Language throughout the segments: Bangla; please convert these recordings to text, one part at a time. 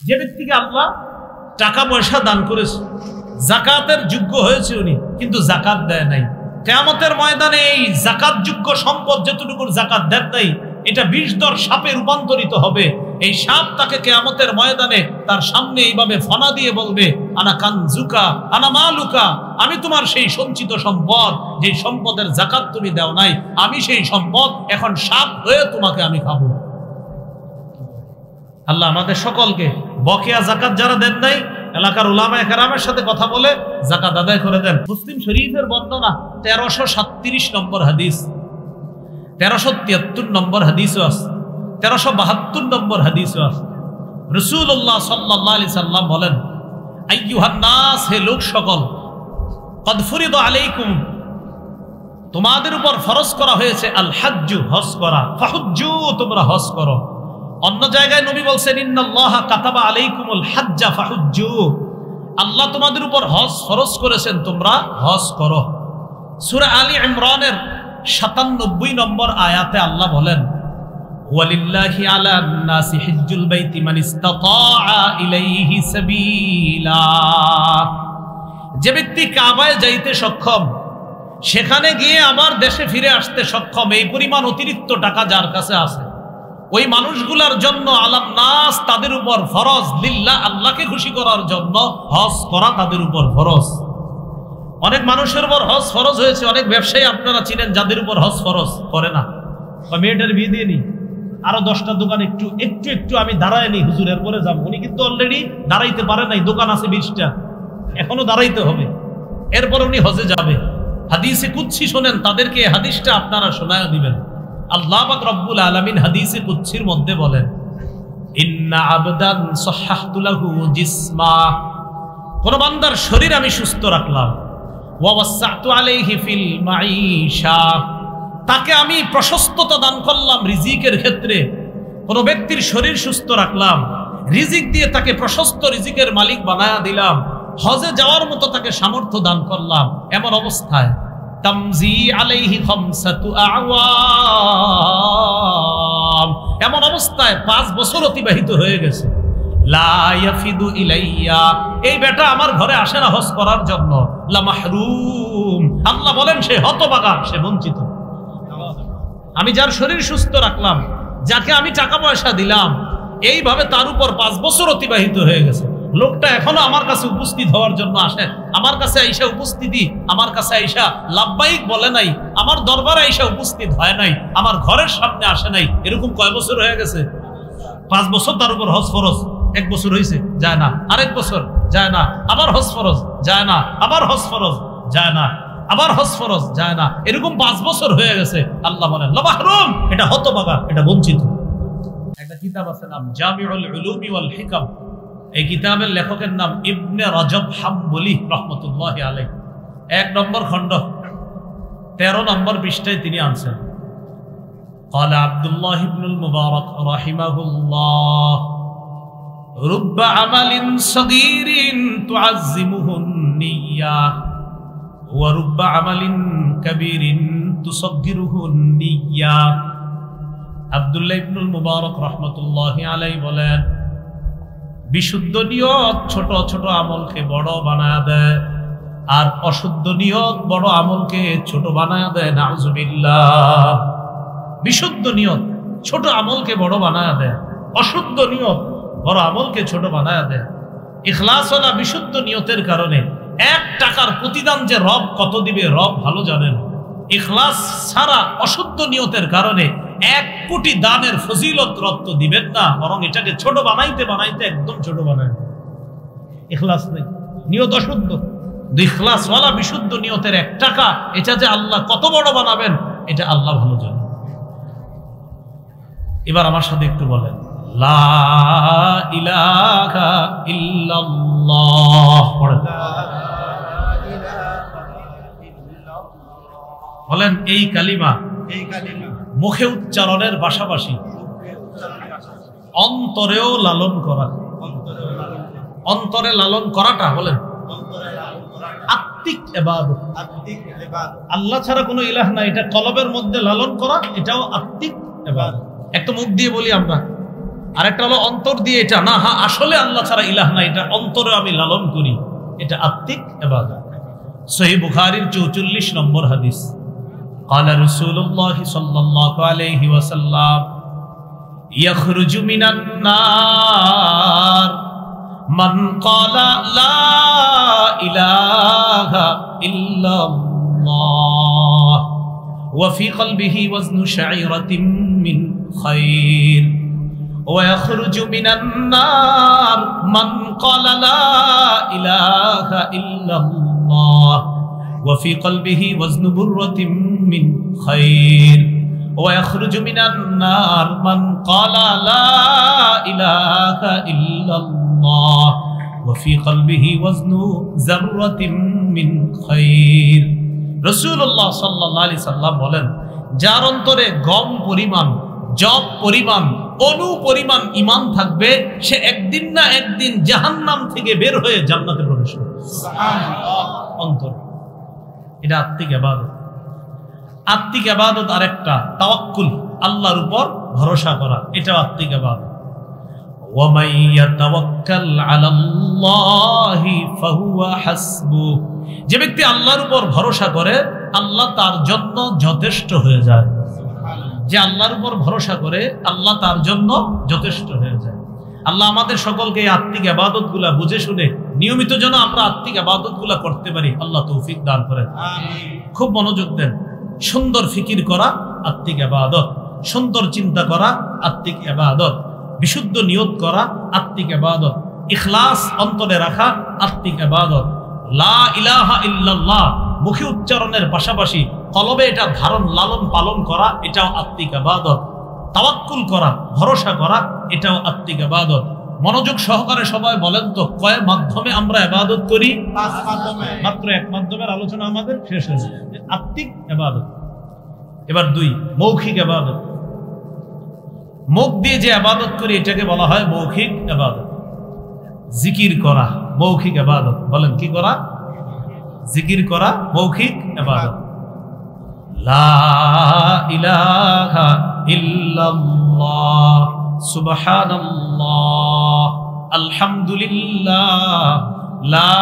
যে ব্যক্তিকে আল্লাহ টাকা পয়সা দান করেছে, যাকাতের যোগ্য হয়েছে উনি, কিন্তু যাকাত দেয় নাই, কিয়ামতের ময়দানে এই জাকাত যোগ্য সম্পদ যতটুকুর জাকাত দেন নাই, এটা 20 দর সাপে রূপান্তরিত হবে। এই সাপ তাকে কিয়ামতের ময়দানে তার সামনে এইভাবে ফনা দিয়ে বলবে, আনা কানজুকা আনা মালুকা, আমি তোমার সেই সঞ্চিত সম্পদ, যে সম্পদের জাকাত তুমি দাও নাই, আমি সেই সম্পদ এখন সাপ হয়ে তোমাকে আমি খাবো। আল্লাহ আমাদের সকলকে বকেয়া জাকাত যারা দেন নাই, এলাকার উলামায়ে কেরামের সাথে কথা বলে জাকাত আদায় করে দেন। মুসলিম শরীফের বর্ণনা 1337 নম্বর হাদিস, 1373 নম্বর হাদিসও আছে, 1372 নম্বর হাদিসও আছে। রাসূলুল্লাহ সাল্লাল্লাহু আলাইহি সাল্লাম বলেন, আইয়ুহান নাস, হে লোক সকল, কদ ফুরিদা আলাইকুম, তোমাদের উপর ফরজ করা হয়েছে আল হাজ্জু, হজ করা, ফাহুজ্জু, তোমরা হজ করো। অন্য জায়গায় নবী বলছেন, ইন্নাল্লাহা কাতাবা আলাইকুমুল হাজ্জা ফাহুজ্জু, আল্লাহ তোমাদের উপর হজ ফরজ করেছেন, তোমরা হজ করো। সূরা আলী ইমরানের 97 নম্বর আয়াতে আল্লাহ বলেন, ওয়ালিল্লাহি আলান নাসি হিজ্জুল বাইতি মান ইসতাতাআ ইলাইহি সাবিলা, যে ব্যক্তি কাবায় যাইতে সক্ষম, সেখানে গিয়ে আবার দেশে ফিরে আসতে সক্ষম, এই পরিমাণ অতিরিক্ত টাকা যার কাছে আছে, ওই মানুষগুলার জন্য আলান নাস, তাদের উপর ফরজ, লিল্লাহ, আল্লাহকে খুশি করার জন্য হজ করা তাদের উপর ফরজ। অনেক মানুষের উপর হজ ফরজ হয়েছে, অনেক ব্যবসায়ী আপনারা চিনেন যাদের উপর হজ ফরজ করে না, মেয়েটার বিয়ে দিয়ে নি, আরো 10টা দোকান একটু একটু একটু আমি দাঁড়ায় নি, হুজুরের পরে যাবো। উনি কিন্তু অলরেডি দাঁড়াইতে পারে নাই, দোকান আছে 20টা, এখনো দাঁড়াইতে হবে, এরপর উনি হজে যাবে। হাদিসে কুদসি শোনেন, তাদেরকে হাদিসটা আপনারা শোনায় দিবেন। আল্লাহ পাক রব্বুল আলামিন হাদিসে কুদসির মধ্যে বলেন, ইন্না আবদান সাহহাতু লাহু জিসমা, কোন বান্দার শরীর আমি সুস্থ রাখলাম, ওয়া ওয়াসআতু আলাইহি ফিল মাঈশা, তাকে আমি প্রশস্ততা দান করলাম রিজিকের ক্ষেত্রে। কোন ব্যক্তির শরীর সুস্থ রাখলাম, রিজিক দিয়ে তাকে প্রশস্ত রিজিকের মালিক বানায়া দিলাম, হজে যাওয়ার মতো তাকে সামর্থ্য দান করলাম। এমন অবস্থায় তামজি আলাইহি খামসাতু আওয়াম, এমন অবস্থায় 5 বছর অতিবাহিত হয়ে গেছে। লা ইয়াফিদু ইলাইয়া, এই বেটা আমার ঘরে আসে না হজ করার জন্য। লা মাহরুম, আল্লাহ বলেন সে হতভাগা, সে বঞ্চিত। আমি যার শরীর সুস্থ রাখলাম, যাকে আমি টাকা পয়সা দিলাম, এইভাবে তার উপর 5 বছর অতিবাহিত হয়ে গেছে। লোকটা এখনো আমার কাছে উপস্থিত হওয়ার জন্য আসে, আমার কাছে আইসা উপস্থিতি, আমার কাছে আইসা লাব্বাইক বলে নাই, আমার দরবারে আইসা উপস্থিত হয় নাই, আমার ঘরের সামনে আসে নাই। এরকম কয় বছর হয়ে গেছে? 5 বছর তার উপর হজ ফরজ। 1 বছর হয়েছে, যায় না, আরেক বছর যায় না, আবার হজ ফরজ, যায় না, আবার হজ ফরজ, যায় না, আবার হজ ফরজ, যায় না, এরকম 5 বছর হয়ে গেছে। আল্লাহ বলেন লা মাহরুম, এটা হতভাগা, এটা বঞ্চিত। একটা কিতাব আছে নাম জামিউল উলুমি ওয়াল হিকাম, এই কিতাবের লেখকের নাম ইবনে রজব হাম্বলি রহমতুল্লাহি আলাইহি। 1 নম্বর খণ্ড 13 নম্বর পৃষ্ঠায় তিনি আনছেন, قال عبد الله بن المبارك رحمه الله رب عمل صغير تعزمه النية ورب عمل كبير تصغره النية। আব্দুল্লাহ ইবনুল মুবারক রহমতুল্লাহি আলাইহি বলেন, বিশুদ্ধ নিয়ত ছোট ছোট আমলকে বড় বানায়া দেয়, আর অশুদ্ধ নিয়ত বড় আমলকে ছোট বানায়া দেয়। নাউজুবিল্লাহ। বিশুদ্ধ নিয়ত ছোট আমলকে বড় বানায়া দেয়, অশুদ্ধ নিয়ত বড় আমলকে ছোট বানায়া দেয়। ইখলাসওয়ালা বিশুদ্ধ নিয়তের কারণে 1 টাকার প্রতিদান যে রব কত দিবে রব ভালো জানেন। ইখলাস ছাড়া অশুদ্ধ নিয়তের কারণে 1 কোটি দানের ফজিলত রব তো দিবেন না, বরং এটাকে ছোট বানাইতে বানাইতে একদম ছোট বানায়। ইখলাস নেই, নিয়ত অশুদ্ধ। ইখলাসওয়ালা বিশুদ্ধ নিয়তের 1 টাকা, এটা যে আল্লাহ কত বড় বানাবেন এটা আল্লাহ ভালো জানেন। এবার আমার সাথে একটু বলেন, লা ইলাহা ইল্লাল্লাহ। বলেন এই কালিমা মুখে উচ্চারণের পাশাপাশি অন্তরেও লালন করা। অন্তরে লালন করাটা বলেন আত্মিক ইবাদত। আল্লাহ ছাড়া কোনো ইলাহ নাই, এটা কলবের মধ্যে লালন করা, এটাও আত্মিক ইবাদত। একটা মুখ দিয়ে বলি আমরা, আরেকটা হলো অন্তর দিয়ে এটা না, হ্যাঁ আসলে আল্লাহ ছাড়া ইলাহ না, এটা অন্তরে আমি লালন করি, এটা আত্মিক ইবাদত। সহিহ বুখারীর 44 নম্বর হাদিস, قال رسول الله صلى الله عليه وسلم يخرج من النار من قال لا إله إلا الله وفي قلبه وزن شعيرة من خير ويخرج من النار من قال لا إله إلا الله وفي قلبه وزن برة من خير ويخرج من النار من قال لا إله إلا الله وفي قلبه وزن ذرة من خير রাসূলুল্লাহ সাল্লাল্লাহু আলাইহি সাল্লাম বলেন, যার অন্তরে গম পরিমাণ, জব পরিমাণ, অনু পরিমাণ ঈমান থাকবে, সে একদিন না একদিন জাহান্নাম থেকে বের হয়ে জান্নাতে প্রবেশ করবে। সুবহানাল্লাহ। অন্তর, এটা আত্মিক ইবাদত। আত্মিক ইবাদত আরেকটা তাওয়াক্কুল, আল্লাহর উপর ভরসা করা, এটাও আত্মিক ইবাদত। ওয়া মান ইয়াতাওয়াক্কাল আলাল্লাহি ফাহুয়া হাসবুহ, যে ব্যক্তি আল্লাহর উপর ভরসা করে আল্লাহ তার জন্য যথেষ্ট হয়ে যায়। যে আল্লাহর উপর ভরসা করে আল্লাহ তার জন্য যথেষ্ট হয়ে যায়। আল্লাহ আমাদের সকলকে এই আত্মিক ইবাদতগুলা বুঝে শুনে নিয়মিত যেন আমরা আত্মিক ইবাদতগুলা করতে পারি, আল্লাহ তৌফিক দান করেন। খুব মনোযোগ দেন। সুন্দর ফিকির করা আত্মিক ইবাদত, সুন্দর চিন্তা করা আত্মিক ইবাদত, বিশুদ্ধ নিয়ত করা আত্মিক ইবাদত, ইখলাস অন্তরে রাখা আত্মিক ইবাদত, লা ইলাহা ইল্লাল্লাহ মুখে উচ্চারণের পাশাপাশি কলবে এটা ধারণ লালন পালন করা, এটাও আত্মিক ইবাদত। তাওয়াক্কুল করা, ভরসা করা, এটাও আত্মিক ইবাদত। মনোযোগ সহকারে সবাই বলেন তো, কয় মাধ্যমে আমরা ইবাদত করি? 5 মাধ্যমে। মাত্র এক মাধ্যমের আলোচনা আমাদের শেষ হয়েছে, আত্মিক ইবাদত। এবার 2, মৌখিক ইবাদত। মুখ দিয়ে যে ইবাদত করি এটাকে বলা হয় মৌখিক ইবাদত। জিকির করা মৌখিক ইবাদত। বলেন কি করা? জিকির করা মৌখিক ইবাদত। লা ইলাহা ইল্লাল্লাহ সুবহানাল্লাহ আলহামদুলিল্লাহ লা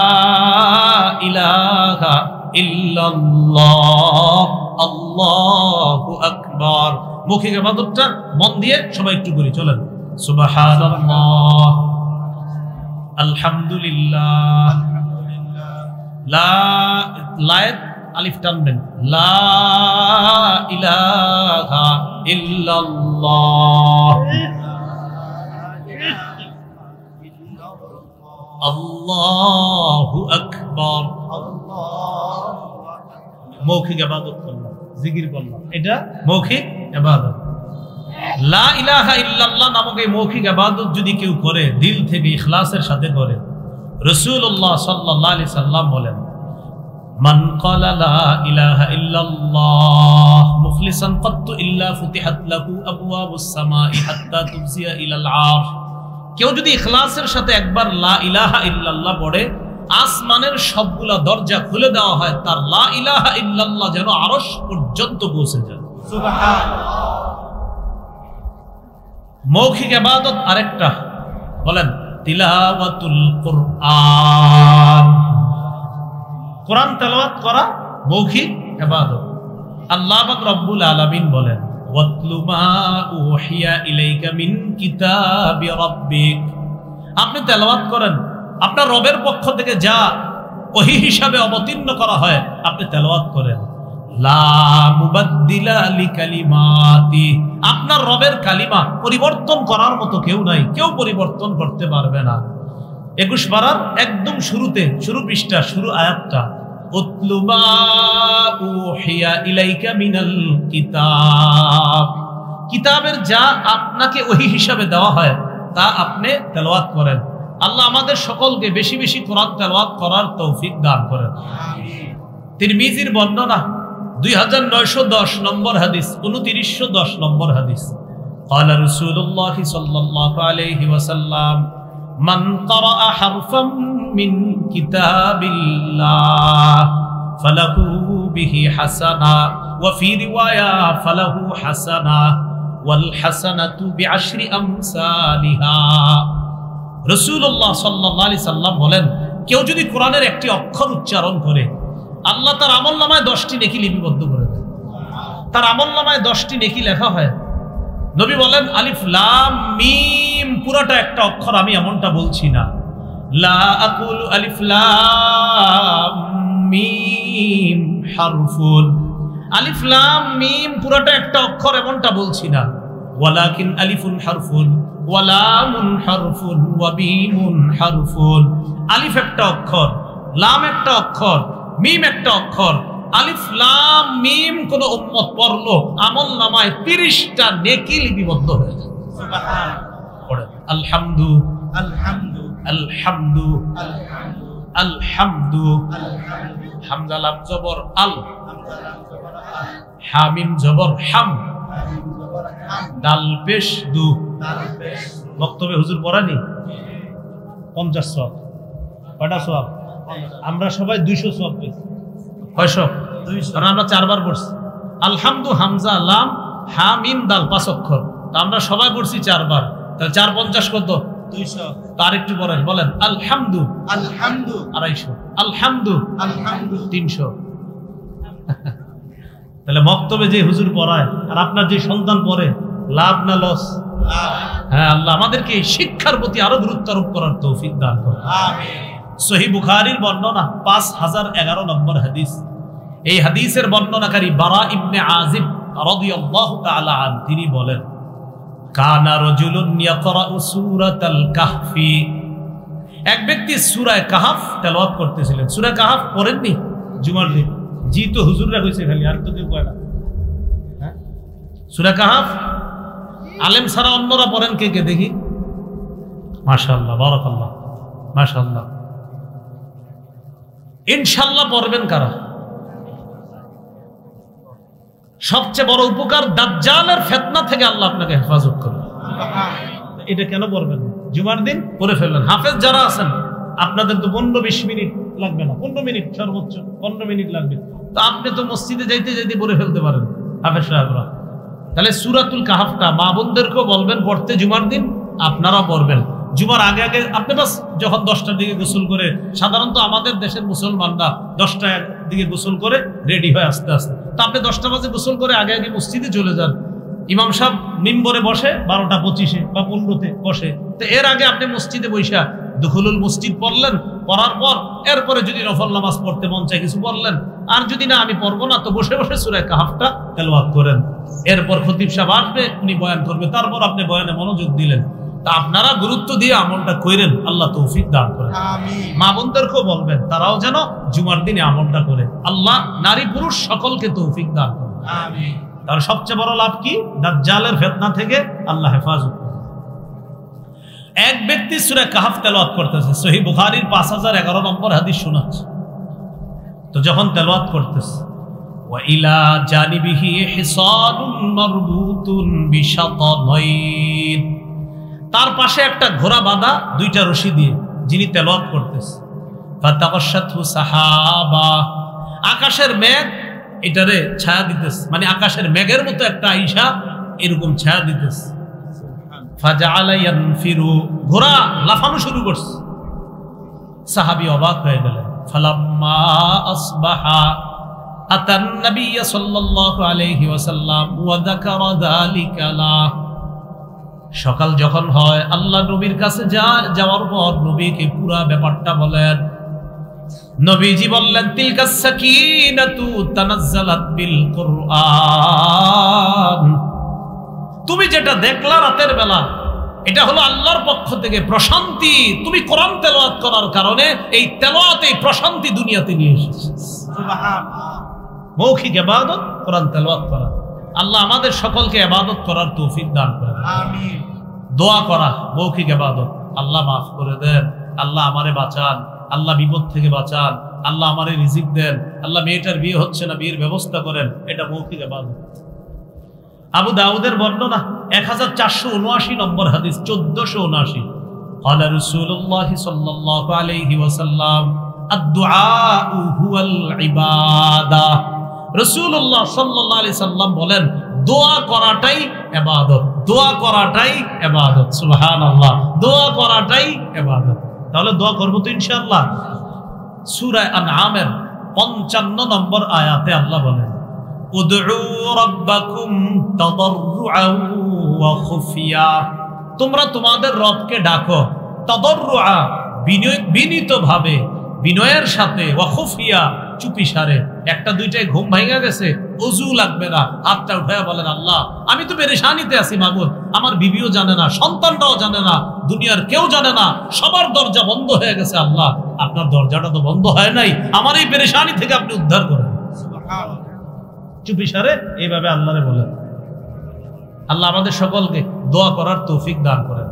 ইলাহা ইল্লাল্লাহ আল্লাহু আকবার। মৌখিক ইবাদতটা মন দিয়ে সবাই একটু করি, চলেন। সুবহানাল্লাহ আলহামদুলিল্লাহ, লা লায়েত আলিফ টানবেন, লা ইলাহা ইল্লাল্লাহ আল্লাহু আকবার। মৌখিক ইবাদত করলাম, জিকির করলাম, এটা মৌখিক ইবাদত। লা ইলাহা ইল্লাল্লাহ নামক এই মৌখিক ইবাদত যদি কেউ করে, দিল থেকে ইখলাসের সাথে করে, রাসূলুল্লাহ সাল্লাল্লাহু আলাইহি সাল্লাম বলেন, মান ক্বালা লা ইলাহা ইল্লাল্লাহ মুখলিসান কাত্তু ইল্লা ফুতিহাত লাহু আবওয়াবুস সামাই হাত্তা তুবসিয়া ইলাল আরশ। কেউ যদি ইখলাসের সাথে একবার লা ইলাহা ইল্লাল্লাহ পড়ে, আসমানের সবগুলা দরজা খুলে দেওয়া হয়, তার লা ইলাহা ইল্লাল্লাহ যেন আরশ পর্যন্ত পৌঁছে যায়। সুবহানাল্লাহ। মৌখিক ইবাদত আরেকটা, বলেন তিলাওয়াতুল কুরআন। কোরআন তেলাওয়াত করা মৌখিক ইবাদত। আল্লাহ পাক রব্বুল আলামিন বলেন, ওয়াতলু মা উহিয়া ইলাইকা মিন কিতাবি রাব্বিক। আপনি তেলাওয়াত করেন, আপনার রবের পক্ষ থেকে যা ওহী হিসাবে অবতীর্ণ করা হয় আপনি তেলাওয়াত করেন। লা মুবাদদিলা লিকালিমাতি, আপনার রবের কালিমা পরিবর্তন করার মতো কেউ নাই, কেউ পরিবর্তন করতে পারবে না। 21 পারার একদম শুরুতে, শুরু পৃষ্ঠা, শুরু আয়াতটা, উতলু মা উহিয়া ইলাইকা মিনাল কিতাব। কিতাবের যা আপনাকে ওহী হিসাবে দেওয়া হয় তা আপনি তেলাওয়াত করেন। আল্লাহ আমাদের সকলকে বেশি বেশি কোরআন তেলাওয়াত করার তৌফিক দান করেন। আমিন। তিরমিজির বর্ণনা 2910 নম্বর হাদিস, 2910 নম্বর হাদিস, قال رسول الله صلى الله عليه وسلم من قرأ حرفا من كتاب الله فله به حسنة وفي رواية فله حسنة ওয়াল হাসানাতু বিআশরি আমসালিহা। রাসূলুল্লাহ সাল্লাল্লাহু আলাইহি সাল্লাম বলেন, কেউ যদি কোরআনের একটি অক্ষর উচ্চারণ করে আল্লাহ তার আমলনামায় 10টি নেকি লিপিবদ্ধ করে দেয়। তার আমলনামায় 10টি নেকি লেখা হয়। নবী বলেন, আলিফ লাম মিম পুরাটা একটা অক্ষর, আমি এমনটা বলছি না। লা আকুলু আলিফ লাম মিম হারফুন, আলিফ লাম মিম পুরাটা একটা অক্ষর এমনটা বলছি না। ওয়ালাকিন আলিফুন হারফুন ওয়া লামুন হারফুন ওয়া মিমুন হারফুন। আলিফ একটা অক্ষর, লাম একটা অক্ষর, মিম একটা অক্ষর। আলিফ লাম মিম কোন উম্মত পড়লো আমলনামায় 30টা নেকি লিপিবদ্ধ হয়ে যায়। সুবহানাল্লাহ। আলহামদু আলহামদু আলহামদু আলহামদু। হামজা লাম জবর আল, হামিম জবর হাম, দাল পেশ দু। বক্তব্যে হুজুর পড়ানি 50 সওয়াব। কয়টা সওয়াব? আমরা সবাই 200 সওয়াব পেয়েছি। কয়শো? 200। কারণ আমরা 4 বার পড়ছি। আলহামদু হামজা লাম হামিম দাল 5 অক্ষর, তো আমরা সবাই পড়ছি 4 বার। তাহলে 4 50 কত? 200। তার একটু বলেন, বলেন আলহামদু আলহামদু 250, আলহামদু আলহামদু 300। তাহলে বক্তব্যে যে হুজুর পড়ায় আর আপনার যে সন্তান পড়ে, লাভ না লস? হ্যাঁ, আল্লাহ আমাদেরকে শিক্ষার প্রতি আরো গুরুত্ব আরোপ করার তৌফিক দান করুন। আমিন। সহিহ বুখারীর বর্ণনা 5011 নম্বর হাদিস। এই হাদিসের বর্ণনাকারী বারা ইবনে আযিব রাদিয়াল্লাহু তাআলা আন, তিনি বলেন, কানা রাজুলুন ইয়াকরাউ সূরাতাল কাহফি। এক ব্যক্তি সূরা কাহফ তেলাওয়াত করতেছিলেন। সূরা কাহফ পড়েননি জুমার দিন? জি, তো হুজুররা কইছে খালি, আর তো কেউ কয় না। হ্যাঁ, সূরা কাহফ আলেম ছাড়া অন্যরা পড়েন কে কে দেখি? মাশাআল্লাহ, বারাকাল্লাহ, মাশাআল্লাহ। ইনশাআল্লাহ পড়বেন কারা? সবচেয়ে বড় উপকার, দাজ্জালের ফিতনা থেকে আল্লাহ আপনাকে হেফাজত করবে। এটা কেন পড়বেন? জুমার দিন পড়ে ফেললেন। হাফেজ যারা আছেন আপনাদের তো 15-20 মিনিট লাগবে না, 15 মিনিট সর্বোচ্চ 15 মিনিট লাগবে। তো আপনি তো মসজিদে যাইতে যাইতে পড়ে ফেলতে পারেন হাফেজ সাহেবরা। তাহলে সূরাতুল কাহফটা মা বোনদেরকেও বলবেন পড়তে জুমার দিন, আপনারা পড়বেন। জুমার আগে আগে আপনি বাস যখন 10টার দিকে গোসল করে, সাধারণত আমাদের দেশের মুসলমানরা 10টার দিকে গোসল করে রেডি হয় আস্তে আস্তে, তো আপনি 10টা বাজে গোসল করে আগে আগে মসজিদে চলে যান। ইমাম সাহেব মিম্বরে বসে 12:25 বা 15-তে বসে, তো এর আগে আপনি মসজিদে বৈশা দুখুলুল মসজিদ পড়লেন, পড়ার পর এরপরে যদি নফল নামাজ পড়তে মন চায় কিছু পড়লেন, আর যদি না আমি পড়বো না, তো বসে বসে সূরা কাহফটা তেলাওয়াত করেন। এরপর খতিব সাহেব আসবে, উনি বয়ান করবে, তারপর আপনি বয়ানে মনোযোগ দিলেন। তা আপনারা গুরুত্ব দিয়ে আমলটা করেন, আল্লাহ তৌফিক দান করেন। মা বোনদেরকেও বলবেন তারাও যেন জুমার দিনে আমলটা করে। আল্লাহ নারী পুরুষ সকলকে তৌফিক দান করেন। আমিন। তার সবচেয়ে বড় লাভ কি? দাজ্জালের ফিতনা থেকে আল্লাহ হেফাজত। এক ব্যক্তি সূরা কাহফ তেলাওয়াত করতেছে, সহিহ বুখারীর 5011 নম্বর হাদিস শোনাচ্ছে। তো যখন তেলাওয়াত করতেছে, ওয়া ইলা জানিবিহি হিসানুন মারবুতুন বিশাতানাইন, তার পাশে একটা ঘোড়া বাঁধা 2টা রশি দিয়ে, যিনি তেলাওয়াত করতেছে। ফাতাগাশাতহু সাহাবা, আকাশের মেঘ এটারে ছায়া দিতেছে, মানে আকাশের মেঘের মতো একটা আইসা এরকম ছায়া দিতেছে। ফাজাআলা ইয়ানফিরু, ঘোড়া লাফানো শুরু করছে। সাহাবী অবাক হয়ে গেলেন। ফালাম্মা আসবাহা আতান নবী সাল্লাল্লাহু আলাইহি ওয়াসাল্লাম ওয়া যাকারা যালিকা লা, সকাল যখন হয় আল্লাহ নবীর কাছে যাওয়ার পর নবীকে পুরা ব্যাপারটা বলেন। নবীজি বললেন, তিলকাস সাকিনাতু তানাজ্জালাত বিল কুরআন, তুমি যেটা দেখলা রাতের বেলা, এটা হলো আল্লাহর পক্ষ থেকে প্রশান্তি। তুমি কোরআন তেলাওয়াত করার কারণে এই তেলাওয়াতে প্রশান্তি দুনিয়াতে নিয়ে এসেছে। সুবহানাল্লাহ। মৌখিক ইবাদত কোরআন তেলাওয়াত করা। আল্লাহ আমাদের সকলকে ইবাদত করার তৌফিক দান করেন। আমিন। দোয়া করা মৌখিক ইবাদত, আল্লাহ মাফ করে দেন, আল্লাহ আমারে বাঁচান, আল্লাহ বিপদ থেকে বাঁচান, আল্লাহ আমারে রিজিক দেন, আল্লাহ মেয়েটার বিয়ে হচ্ছে না, বিয়ের ব্যবস্থা করেন, এটা মৌখিক ইবাদত। আবু দাউদের বর্ণনা 1479 নম্বর হাদিস, 1479। قال رسول الله صلى الله عليه وسلم الدعاء هو العبادة। রাসূলুল্লাহ সাল্লাল্লাহু আলাইহি সাল্লাম বলেন, দোয়া করাটাই ইবাদত, দোয়া করাটাই ইবাদত। সুবহানাল্লাহ, দোয়া করাটাই ইবাদত। তাহলে দোয়া করব তো ইনশাআল্লাহ। সূরা আনআমের 55 নম্বর আয়াতে আল্লাহ বলেন, উদউ রাব্বাকুম তাদাররুআন ওয়া খুফিয়া, তোমরা তোমাদের রবকে ডাকো তাদাররুআ, বিনীতভাবে, বিনয়ের সাথে, ওয়া খুফিয়া, চুপিসারে। একটা দুইটায় ঘুম ভাঙা গেছে, ওযু লাগবে না, হাতটা উঠায়া বলেন, আল্লাহ আমি তো পেরেশানিতে আছি মাবুদ, আমার বিবিও জানে না, সন্তানরাও জানে না, দুনিয়ার কেউ জানে না, সবার দরজা বন্ধ হয়ে গেছে, আল্লাহ আপনার দরজাটা তো বন্ধ হয় নাই, আমার এই পেরেশানি থেকে আপনি উদ্ধার করেন। চুপিসারে এইভাবে আল্লাহরে বলেন। আল্লাহ আমাদের সকলকে দোয়া করার তৌফিক দান করেন।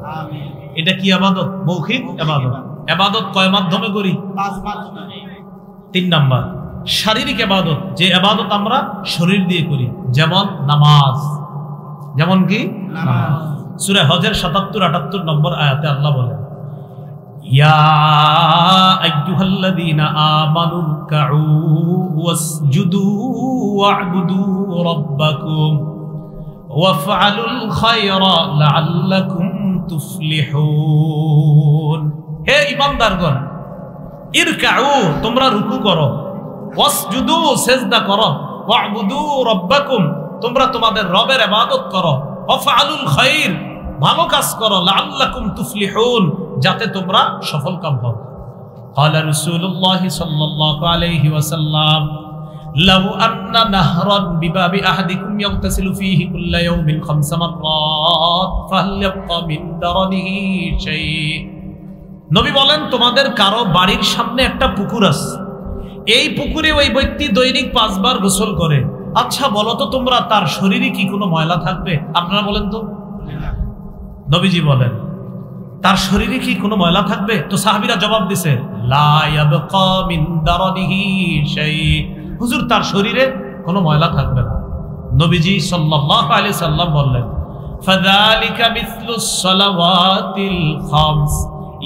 এটা কি ইবাদত? মৌখিক ইবাদত। ইবাদত কয় মাধ্যমে করি? 5 মাধ্যমে। 3 নাম্বার শারীরিক ইবাদত, যে ইবাদত আমরা শরীর দিয়ে করি, যেমন নামাজ। যেমন কি? নামাজ। সূরা হজের 77-78 নম্বর আয়াতে আল্লাহ বলেন, ইয়া আইয়ুহাল্লাযীনা আমানু রুকউ ওয়াসজুদু ওয়া'বুদু রাব্বাকুম ওয়াফআলুল খায়রা লাআল্লাকুম তুফলিহুন। হে ঈমানদারগণ, ইরকাউ, তোমরা রুকু করো, ওয়াসজুদু, সিজদা করো, ওয়া'বুদু রাব্বাকুম, তোমরা তোমাদের রবের ইবাদত করো, ওয়াফআলুল খায়র, ভালো কাজ করো, লাআল্লাকুম তুফলিহুন, যাতে তোমরা সফলকাম হও। ক্বালা রাসূলুল্লাহ সাল্লাল্লাহু আলাইহি ওয়াসাল্লাম, লাউ আন্না নাহরান বিবাবি আহাদিকুম ইয়াগতাসিলু ফীহি কুল্লা ইয়াওমিন 5 মাররাত ফাহাল ইয়াবকা মিন দারানিহি শাই। নবী বলেন, তোমাদের কারো বাড়ির সামনে একটা পুকুর আছে, এই পুকুরে ওই ব্যক্তি দৈনিক 5 বার গোসল করে, আচ্ছা বলো তো তোমরা, তার শরীরে কি কোনো ময়লা থাকবে? আপনারা বলেন তো। নবীজি বলেন, তার শরীরে কি কোনো ময়লা থাকবে? তো সাহাবীরা জবাব দিছে, লা ইয়াবকা মিন দারানিহি শাই, হুজুর তার শরীরে কোনো ময়লা থাকবে না। নবীজি সাল্লাল্লাহু আলাইহি সাল্লাম বললেন, ফাযালিকা মিসলুস সালাওয়াতিল খামস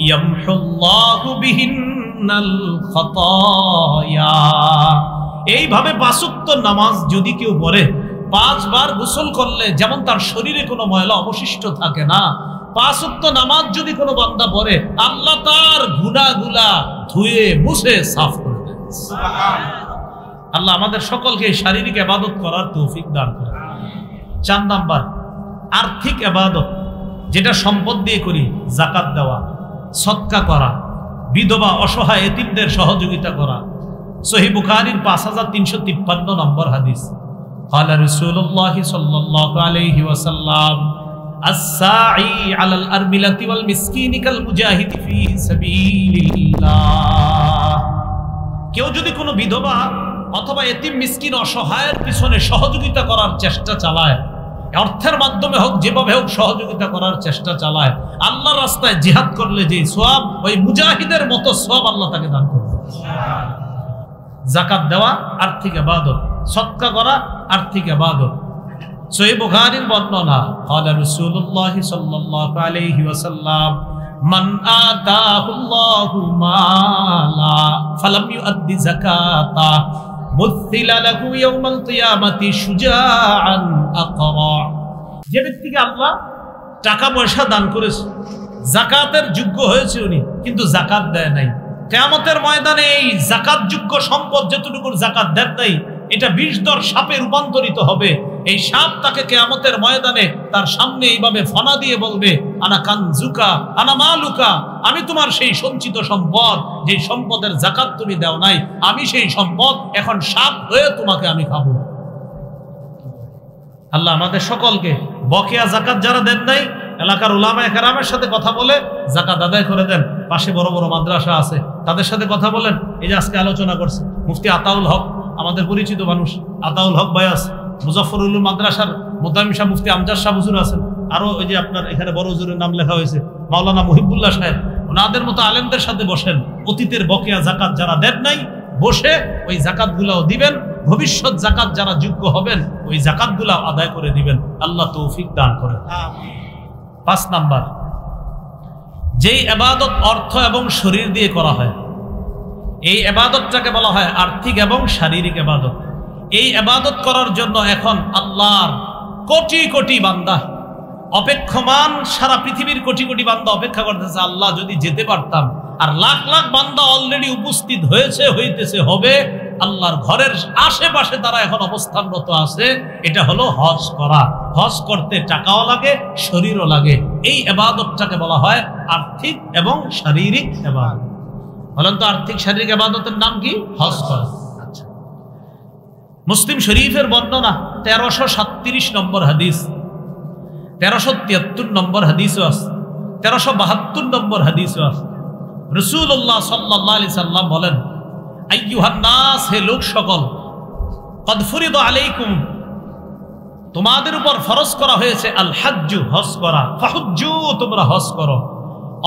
ইয়ামহুল্লাহু বিহিন্নাল খাতায়া। এইভাবে 5 ওয়াক্ত নামাজ যদি কেউ পড়ে, 5 বার গোসল করলে যেমন তার শরীরে কোনো ময়লা অবশিষ্ট থাকে না, 5 ওয়াক্ত নামাজ যদি কোনো বান্দা পড়ে, আল্লাহ তার গুনাহগুলা ধুয়ে মুছে সাফ করে দেন। সুবহানাল্লাহ। আল্লাহ আমাদের সকলকে শারীরিক ইবাদত করার তৌফিক দান করেন। 4 নাম্বার আর্থিক ইবাদত, যেটা সম্পদ দিয়ে করি, যাকাত দেওয়া, সদকা করা, বিধবা অসহায় এতিমদের সহযোগিতা করা। সহিহ বুখারীর 5353 নম্বর হাদিস, ক্বালা রাসূলুল্লাহ সাল্লাল্লাহু আলাইহি ওয়াসাল্লাম, আস-সাঈ আলাল আরমিলাতি ওয়াল মিসকিনি কাল মুজাহিদি ফি সাবিলিল্লাহ। কেউ যদি কোনো বিধবা অথবা এতিম মিসকিন অসহায়ের পিছনে সহযোগিতা করার চেষ্টা চালায়, অর্থের মাধ্যমে হোক, যেভাবে হোক সহযোগিতা করার চেষ্টা চালায়, আল্লাহর রাস্তায় জিহাদ করলে যে সওয়াব, ওই মুজাহিদের মতো সওয়াব আল্লাহ তাকে দান করবে। যাকাত দেওয়া আর্থিক ইবাদত, সদকা করা আর্থিক ইবাদত। সহিহ বুখারীর বর্ণনা, ক্বালা রাসূলুল্লাহ সাল্লাল্লাহু আলাইহি ওয়াসাল্লাম, মান আতাহুল্লাহু মালা ফালাম ইউআদ্দি যাকাতা মুথিলা লাহু ইয়াওমাল কিয়ামাতি শুজাআন আকরা। যে ব্যক্তিকে আল্লাহ টাকা পয়সা দান করেছে, যাকাতের যোগ্য হয়েছে উনি, কিন্তু যাকাত দেয় নাই, কিয়ামতের ময়দানে এই যাকাত যোগ্য সম্পদ যেটুকু যাকাত দেন নাই, এটা 20 দর সাপে রূপান্তরিত হবে। এই সাপ তাকে কিয়ামতের ময়দানে তার সামনে এইভাবে ফনা দিয়ে বলবে, আনা কানজুকা আনা মালুকা, আমি তোমার সেই সঞ্চিত সম্পদ, যে সম্পদের যাকাত তুমি দাও নাই, আমি সেই সম্পদ এখন সাপ হয়ে তোমাকে আমি খাবো। আল্লাহ আমাদের সকলকে বকেয়া যাকাত যারা দেন নাই, এলাকার উলামায়ে কেরামের সাথে কথা বলে যাকাত আদায় করে দেন। পাশে বড় বড় মাদ্রাসা আছে, তাদের সাথে কথা বলেন। এই যে আজকে আলোচনা করছে মুফতি আতাউল হক, আমাদের পরিচিত মানুষ, আতাউল হক ভাই আছে, মুজাফফরুল মাদ্রাসার মুতামিম শাহ মুফতি আমজাদ শাহ হুজুর আছেন, আরো ওই যে আপনার এখানে বড় হুজুরের নাম লেখা হয়েছে মাওলানা মুহিবুল্লাহ সাহেব, ওনাদের মতো আলেমদের সাথে বসেন, অতীতের বকেয়া যাকাত যারা দেন নাই, বসে ওই যাকাতগুলাও দিবেন, ভবিষ্যৎ যাকাত যারা যোগ্য হবেন ওই যাকাতগুলাও আদায় করে দিবেন। আল্লাহ তৌফিক দান করেন। 5 নাম্বার, যেই ইবাদত অর্থ এবং শরীর দিয়ে করা হয়, এই ইবাদতটাকে বলা হয় আর্থিক এবং শারীরিক ইবাদত। এই ইবাদত করার জন্য এখন আল্লাহর কোটি কোটি বান্দা অপেক্ষমান, সারা পৃথিবীর কোটি কোটি বান্দা অপেক্ষা করতেছে, আল্লাহ যদি যেতে পারতাম। আর লাখ লাখ বান্দা অলরেডি উপস্থিত হয়েছে, হইতেছে, হবে। আল্লাহর ঘরের আশেপাশে তারা এখন অবস্থানরত আছে। এটা হলো হজ করা। হজ করতে টাকাও লাগে, শরীরও লাগে। এই ইবাদতটাকে বলা হয় আর্থিক এবং শারীরিক ইবাদত। বলেন তো আর্থিক শারীরিক ইবাদতের নাম কি? হজ করা। আচ্ছা, মুসলিম শরীফের বর্ণনা 1337 নম্বর হাদিস, 1373 নম্বর হাদিসও আছে, 1372 নম্বর হাদিসও আছে। রাসূলুল্লাহ সাল্লাল্লাহু আলাইহি সাল্লাম বলেন, আইয়ুহান নাস, হে লোক সকল, কদ ফুরিদা আলাইকুম, তোমাদের উপর ফরজ করা হয়েছে আল হাজ্জু, হজ করা, ফাহুজ্জু, তোমরা হজ করো।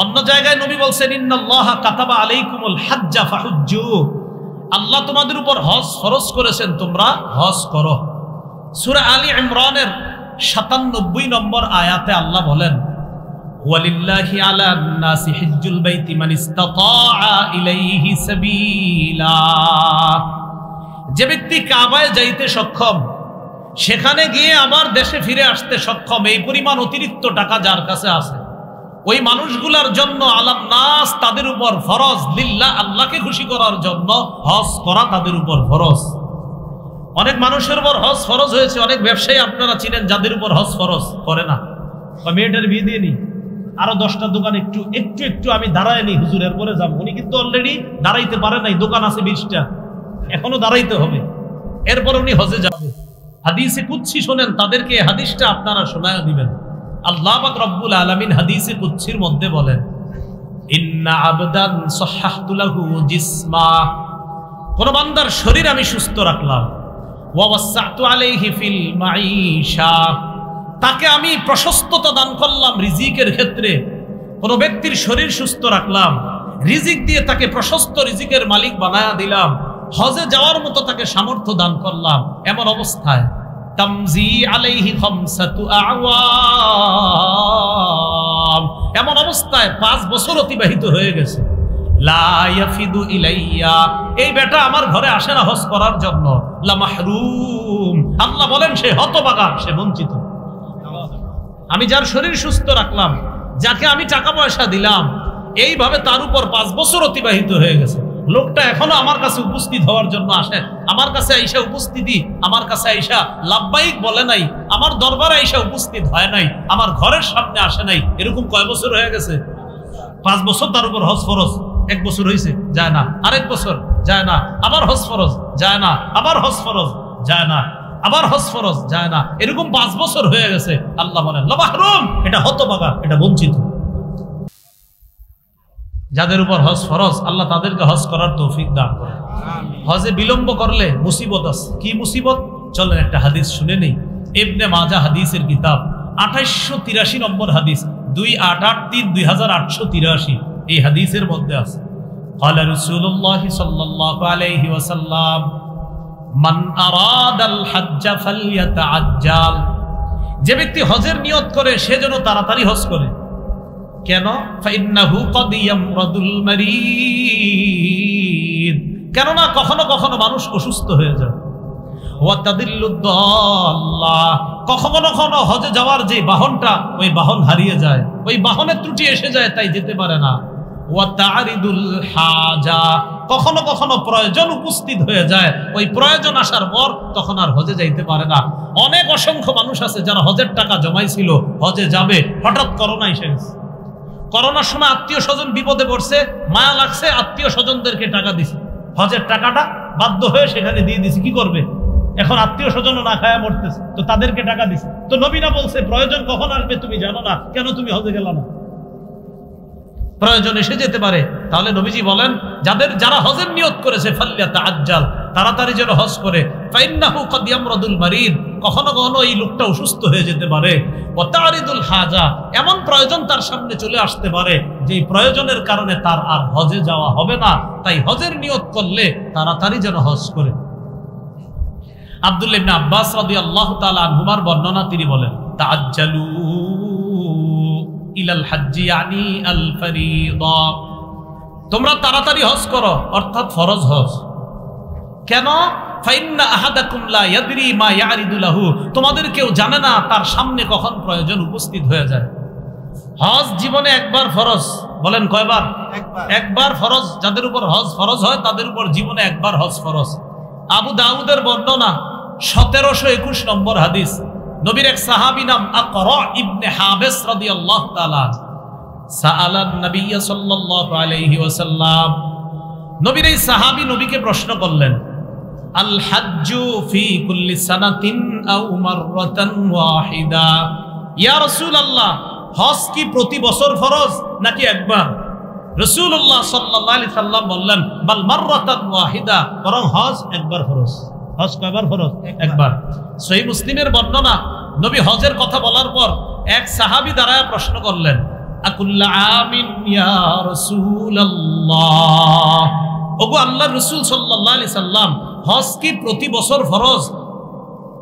অন্য জায়গায় নবী বলছেন, ইন্নাল্লাহা কাতাবা আলাইকুমুল হাজ্জা ফাহুজ্জু, আল্লাহ তোমাদের উপর হজ ফরজ করেছেন, তোমরা হজ করো। সূরা আলী ইমরানের 97 নম্বর আয়াতে আল্লাহ বলেন, ওয়ালিল্লাহি আলান নাসি হিজ্জুল বাইতি মান ইসতাতাআ ইলাইহি সাবিলা, যে ব্যক্তি কাবায় যাইতে সক্ষম, সেখানে গিয়ে আবার দেশে ফিরে আসতে সক্ষম, এই পরিমাণ অতিরিক্ত টাকা যার কাছে আছে, ওই মানুষগুলার জন্য আলান নাস, তাদের উপর ফরজ, লিল্লাহ, আল্লাহকে খুশি করার জন্য হজ করা তাদের উপর ফরজ। অনেক মানুষের উপর হজ ফরজ হয়েছে। অনেক ব্যবসায়ী আপনারা চিনেন যাদের উপর হজ ফরজ করে না, মেয়েটার বিয়ে দিয়ে নি, আরো 10টা দোকান একটু একটু একটু আমি দাঁড়ায় নি, হুজুরের পরে যাবো। উনি কিন্তু অলরেডি দাঁড়াইতে পারে নাই, দোকান আছে 20টা, এখনো দাঁড়াইতে হবে, এরপর উনি হজে যাবে। হাদিসে কুদসি শোনেন, তাদেরকে হাদিসটা আপনারা শোনায় দিবেন। আল্লাহ পাক রব্বুল আলামিন হাদিসে কুদসির মধ্যে বলেন, ইন্না আবদান সাহহাতু লাহু জিসমা, কোন বান্দার শরীর আমি সুস্থ রাখলাম, ওয়া ওয়াসআতু আলাইহি ফিল মাঈশা, তাকে আমি প্রশস্ততা দান করলাম রিজিকের ক্ষেত্রে। কোন ব্যক্তির শরীর সুস্থ রাখলাম, রিজিক দিয়ে তাকে প্রশস্ত রিজিকের মালিক বানায়া দিলাম, হজে যাওয়ার মতো তাকে সামর্থ্য দান করলাম। এমন অবস্থায় তামজি আলাইহি খামসাতু আওয়াম, এমন অবস্থায় 5 বছর অতিবাহিত হয়ে গেছে। লা ইয়াফিদু ইলাইয়া, এই বেটা আমার ঘরে আসে না হজ করার জন্য। লা মাহরুম, আল্লাহ বলেন সে হতভাগা, সে বঞ্চিত। আমি যার শরীর সুস্থ রাখলাম, যাকে আমি টাকা পয়সা দিলাম, এইভাবে তার উপর 5 বছর অতিবাহিত হয়ে গেছে। লোকটা এখনো আমার কাছে উপস্থিত হওয়ার জন্য আসে, আমার কাছে আইসা উপস্থিতি, আমার কাছে আইসা লাব্বাইক বলে নাই, আমার দরবারে আইসা উপস্থিত হয় নাই, আমার ঘরের সামনে আসে নাই। এরকম কয় বছর হয়ে গেছে? 5 বছর তার উপর হজ ফরজ। 1 বছর হয়েছে, যায় না, আরেক বছর যায় না, আবার হজ ফরজ, যায় না, আবার হজ ফরজ, যায় না, আবার হজ ফরজ, যায় না, এরকম 5 বছর হয়ে গেছে। আল্লাহ বলেন লা মাহরুম, এটা হতভাগা, এটা বঞ্চিত। যাদের উপর হজ ফরজ, আল্লাহ তাদেরকে হজ করার তৌফিক দান করেন। হজে বিলম্ব করলে মুসিবত আছে। কি মুসিবত? চলেন একটা হাদিস শুনে নেই। ইবনে মাজাহ হাদিসের কিতাব 2883 নম্বর হাদিস, 2883 এই হাদিসের মধ্যে আছে, ক্বালা রাসূলুল্লাহ সাল্লাল্লাহু আলাইহি ওয়াসাল্লাম, মান আরাদাল হজ্জ ফালইয়াতাআজ্জাল, যে ব্যক্তি হজের নিয়ত করে সে যেন তাড়াতাড়ি হজ করে। কেন? ফাইন্নাহু ক্বাদ ইয়ামরাদুল মারিদ, কেননা কখনো কখনো মানুষ অসুস্থ হয়ে যায়। ওয়া তাদিল্লুদ দাল্লা, কখনো কখনো হজে যাওয়ার যে বাহনটা, ওই বাহন হারিয়ে যায়, ওই বাহনের ত্রুটি এসে যায়, তাই যেতে পারে না। ওয়া তারিদুল হাজা, কখনো কখনো প্রয়োজন উপস্থিত হয়ে যায়, ওই প্রয়োজন আসার পর তখন আর হজে যাইতে পারে না। অনেক অসংখ্য মানুষ আছে যারা হজের টাকা জমাইছিল, হজে যাবে, হঠাৎ করোনা এসে গেছে। করোনার সময় আত্মীয় স্বজন বিপদে পড়ছে, মায়া লাগছে, আত্মীয় স্বজনদেরকে টাকা দিছে, হজের টাকাটা বাধ্য হয়ে সেখানে দিয়ে দিছে। কি করবে? এখন আত্মীয় স্বজনও না খায়া মরতেছে, তো তাদেরকে টাকা দিছে। তো নবী না বলছে প্রয়োজন কখন আসবে তুমি জানো না, কেন তুমি হজে গেলা না? প্রয়োজন এসে যেতে পারে। তাহলে নবীজি বলেন যারা হজের নিয়ত করেছে ফালইয়াতাআজ্জাল, তাড়াতাড়ি যেন হজ করে। ফাইন্নাহু ক্বাদ ইয়ামরাদুল মারিদ, কখনো কখনো এই লোকটা অসুস্থ হয়ে যেতে পারে। ওয়া তারিদুল হাজা, এমন প্রয়োজন তার সামনে চলে আসতে পারে যে প্রয়োজনের কারণে তার আর হজে যাওয়া হবে না। তাই হজের নিয়ত করলে তাড়াতাড়ি যেন হজ করে। আব্দুল্লাহ ইবনে আব্বাস রাদিয়াল্লাহু তাআলা আনহুমার বর্ণনা, তিনি বলেন, তাআজ্জালু ইলাল হজ্জি ইয়ানি আল ফরিদা, তোমরা তাড়াতাড়ি হজ করো, অর্থাৎ ফরজ হজ। কেন? ফাইন্না আহাদাকুম লা ইয়াদরি মা ইয়ারিদু লাহু, তোমাদের কেউ জানে না তার সামনে কখন প্রয়োজন উপস্থিত হয়ে যায়। হজ জীবনে একবার ফরজ, বলেন কয়বার? একবার ফরজ। যাদের উপর হজ ফরজ হয় তাদের উপর জীবনে একবার হজ ফরজ। আবু দাউদের বর্ণনা 1721 নম্বর হাদিস, নবীর এক সাহাবী নাম আকরা ইবনে হাবিস রাদিয়াল্লাহু তাআলা সাআলান নবী সাল্লাল্লাহু আলাইহি ওয়াসাল্লাম, নবীর এই সাহাবী নবীকে প্রশ্ন করলেন, আল হাজ্জু ফি কুল্লি সানাতিন আও মাররাতান ওয়াহিদা, ইয়া রাসূলুল্লাহ হজ কি প্রতি বছর ফরজ নাকি একবার? রাসূলুল্লাহ সাল্লাল্লাহু আলাইহি সাল্লাম বললেন, বাল মাররাতান ওয়াহিদা, বরং হজ একবার ফরজ। হজ কয়বার ফরজ? একবার। সহিহ মুসলিমের বর্ণনা, নবী হজের কথা বলার পর এক সাহাবী দাঁড়ায় প্রশ্ন করলেন, আকুল্লা আমিন ইয়া রাসূলুল্লাহ, ওগো আল্লাহর রাসূল সাল্লাল্লাহু আলাইহি সাল্লাম হজ কি প্রতি বছর ফরজ?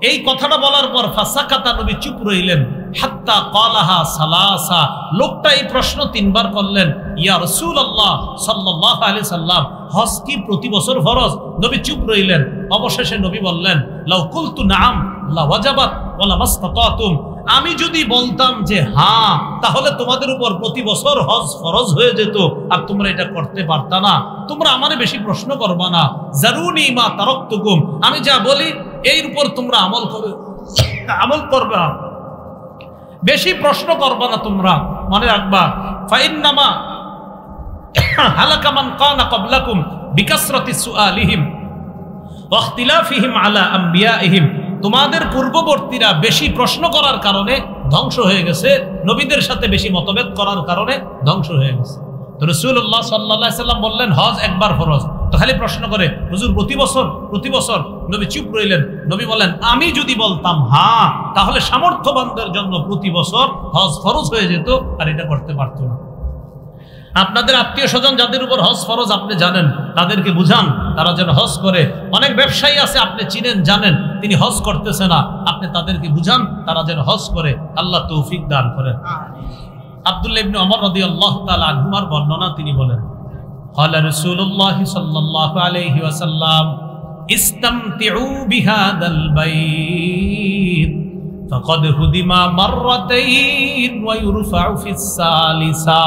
এই কথাটা বলার পর ফাসাকাতা, নবী চুপ রইলেন, হাত্তা ক্বালাহা সালাসা, লোকটা এই প্রশ্ন 3 বার করলেন, ইয়া রাসূলুল্লাহ সাল্লাল্লাহু আলাইহি সাল্লাম হজ কি প্রতি বছর ফরজ? নবী চুপ রইলেন। অবশেষে নবী বললেন, লাউ কুলতু নাআম লা ওয়াজাবাত ওয়া লা মাসতাতাতুম, আমি যদি বলতাম যে হ্যাঁ, তাহলে তোমাদের উপর প্রতি বছর হজ ফরজ হয়ে যেত, আর তোমরা এটা করতে পারতা না। তোমরা আমারে বেশি প্রশ্ন করবা না, জারুনি মা তারাকতুকুম, আমি যা বলি এর উপর তোমরা আমল করবা, বেশি প্রশ্ন করবা না তোমরা। মনে রাখবা, ফাইন্নামা হালাকা মান কানা ক্বাবলাকুম বিকাসরাতি সুআলিহিম ওয়া ইখতিলাফিহিম আলা আমবিয়াইহিম, তোমাদের পূর্ববর্তীরা বেশি প্রশ্ন করার কারণে ধ্বংস হয়ে গেছে, নবীদের সাথে বেশি মতভেদ করার কারণে ধ্বংস হয়ে গেছে। তো রাসূলুল্লাহ সাল্লাল্লাহু আলাইহি সাল্লাম বললেন হজ একবার ফরজ, তো খালি প্রশ্ন করে হুজুর প্রতি বছর? নবী চুপ রইলেন। নবী বলেন, আমি যদি বলতাম হ্যাঁ, তাহলে সামর্থ্যবানদের জন্য প্রতি বছর হজ ফরজ হয়ে যেত, আর এটা করতে পারতো না। আপনাদের আত্মীয় স্বজন যাদের উপর হজ ফরজ আপনি জানেন, তাদেরকে বুঝান তারা যেন হজ করে। অনেক ব্যবসায়ী আছে আপনি চিনেন জানেন, তিনি হজ করতেছে না, আপনি তাদেরকে বুঝান তারা যেন হজ করে। আল্লাহ তৌফিক দান করেন। আব্দুল্লাহ ইবনে ওমর রাদিয়াল্লাহু তাআলা আনহুমার বর্ণনা, তিনি বলেন, ক্বালা রাসূলুল্লাহ সাল্লাল্লাহু আলাইহি ওয়াসাল্লাম ইসতামতিউ বিহাদাল বাইত ফাকাদ হুদিমা মাররাতাইন ওয়া ইউরফাউ ফিস সালিসা।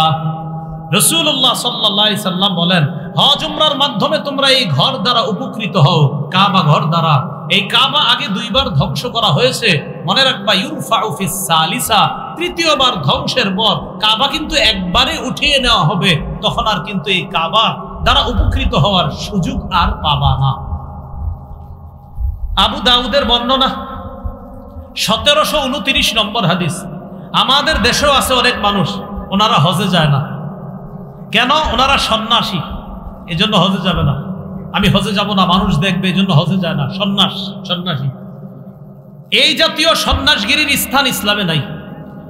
রাসূলুল্লাহ সাল্লাল্লাহু আলাইহি সাল্লাম বলেন, হজ উমরার মাধ্যমে তোমরা এই ঘর দ্বারা উপকৃত হও, কাবা ঘর দ্বারা। এই কাবা আগে 2 বার ধ্বংস করা হয়েছে, মনে রাখবা, ইউরফাউ ফিস সালিসা, তৃতীয়বার ধ্বংসের পর কাবা কিন্তু একবারে উঠিয়ে নেওয়া হবে, তখন আর কিন্তু এই কাবা দ্বারা উপকৃত হওয়ার সুযোগ আর পাবা না। আবু দাউদের বর্ণনা 1729 নম্বর হাদিস, আমাদের দেশেও আছে অনেক মানুষ, ওনারা হজে যায় না। কেন? ওনারা সন্ন্যাসী, এজন্য হজে যাবে না। আমি হজে যাব না, মানুষ দেখবে, এজন্য হজে যায় না। সন্ন্যাসী, এই জাতীয় সন্ন্যাসগিরির স্থান ইসলামে নাই।